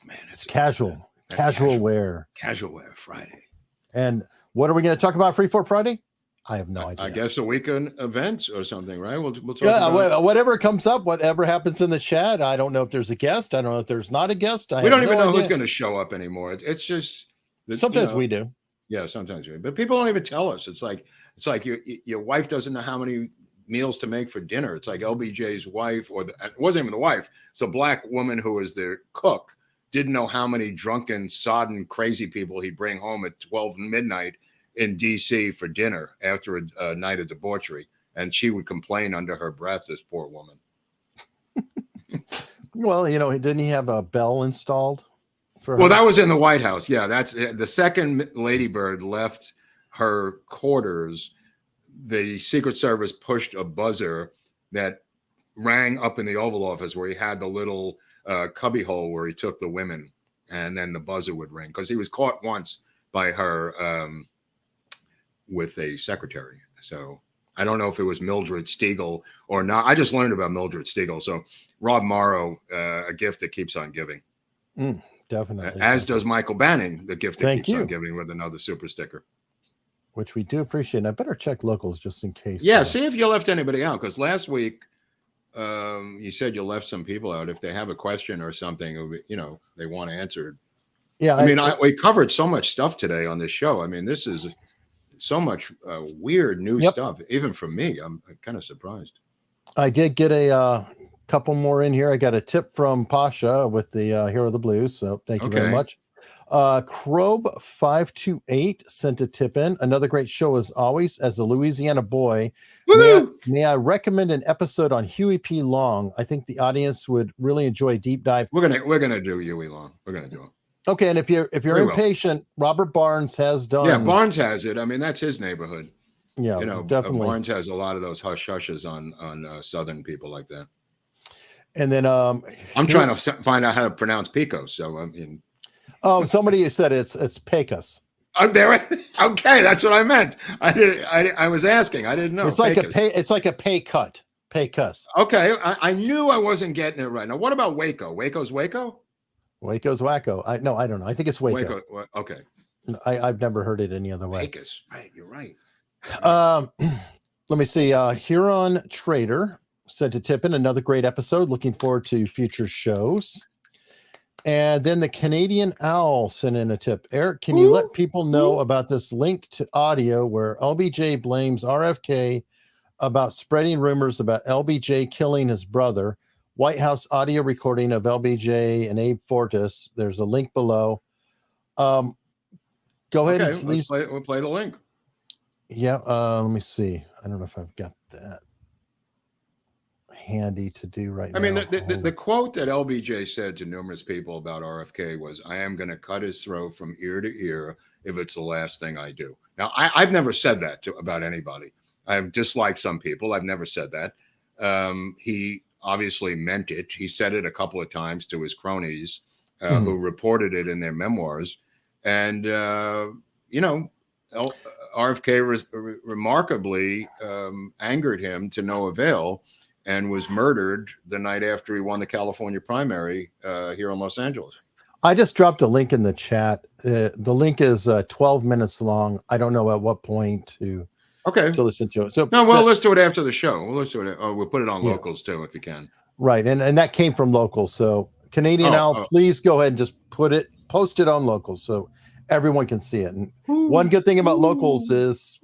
Man, it's casual. Casual wear. Casual wear Friday. And what are we going to talk about Freeform Friday? I have no idea. I guess the weekend events or something, right? We'll talk about whatever comes up, whatever happens in the chat. I don't know if there's a guest. I don't know if there's not a guest. We don't even know who's going to show up anymore. It's just sometimes we do. Yeah, sometimes we do. But people don't even tell us. It's like your wife doesn't know how many meals to make for dinner. It's like LBJ's wife, it wasn't even the wife. It's a black woman who was the cook, didn't know how many drunken, sodden, crazy people he'd bring home at 12 midnight in DC for dinner after a night of debauchery. And she would complain under her breath, this poor woman. Well, didn't he have a bell installed for her? Well, that was in the White House. Yeah, that's the second Lady Bird left her quarters. The Secret Service pushed a buzzer that rang up in the Oval Office where he had the little cubby hole where he took the women, and then the buzzer would ring because he was caught once by her with a secretary. So I don't know if it was Mildred Stiegel or not. I just learned about Mildred Stiegel. So Rob Morrow, a gift that keeps on giving. Definitely. As does Michael Banning, the gift that keeps on giving with another super sticker. Which we do appreciate. And I better check Locals just in case. Yeah, see if you left anybody out. Because last week, you said you left some people out. If they have a question or something, they want answered. Yeah. I mean, we covered so much stuff today on this show. I mean, this is so much weird new stuff. Even for me, I'm kind of surprised. I did get a couple more in here. I got a tip from Pasha with the Hero of the Blues. So thank you very much. Crobe528 sent a tip in. Another great show as always. As a Louisiana boy, may I recommend an episode on Huey P. Long? I think the audience would really enjoy a deep dive. We're gonna do Huey Long. We're gonna do it. Okay, and if you're impatient, Robert Barnes has done. Yeah, Barnes has it. I mean, that's his neighborhood. Yeah, definitely. Barnes has a lot of those hush hushes on Southern people like that. And then I'm trying to find out how to pronounce Pecos. So I mean. Oh, somebody said it's Pecos. Okay, that's what I meant. I was asking. I didn't know. It's like it's like a pay cut. Pecos. Okay, I knew I wasn't getting it right. Now, what about Waco? Waco's Waco? Waco's wacko. I don't know. I think it's Waco. Okay. I've never heard it any other way. Vegas. Right. You're right. Let me see. Huron Trader said to tip in another great episode. Looking forward to future shows. And then the Canadian Owl sent in a tip. Eric, can you let people know about this link to audio where LBJ blames RFK about spreading rumors about LBJ killing his brother? White House audio recording of LBJ and Abe Fortas. There's a link below. Go ahead and please. We'll play the link. Yeah. Let me see. I don't know if I've got that handy to do right now. I mean, the quote that LBJ said to numerous people about RFK was, "I am going to cut his throat from ear to ear if it's the last thing I do." Now, I've never said that about anybody. I've disliked some people. I've never said that. He obviously meant it. He said it a couple of times to his cronies who reported it in their memoirs. And, RFK remarkably angered him to no avail and was murdered the night after he won the California primary here in Los Angeles. I just dropped a link in the chat. The link is 12 minutes long. I don't know at what point to listen to it. So let's do it after the show. We'll put it on locals too, if you can. Right. And that came from locals. So Canadian Owl, please go ahead and just post it on locals so everyone can see it. And one good thing about locals is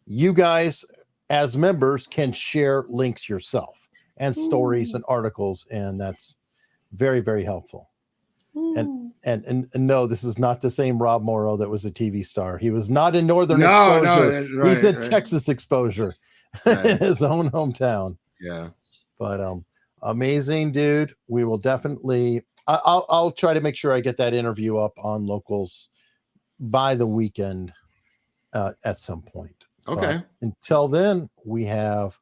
you guys as members can share links yourself and stories and articles. And that's very, very helpful. And no, this is not the same Rob Morrow that was a TV star. He was not in Northern Exposure. Right, he's in Texas Exposure in his own hometown. Yeah. But amazing dude. We will definitely I'll try to make sure I get that interview up on locals by the weekend at some point. Okay. But until then, we have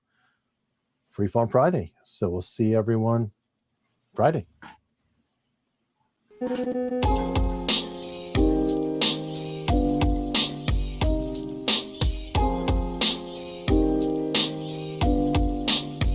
Freeform Friday. So we'll see everyone Friday.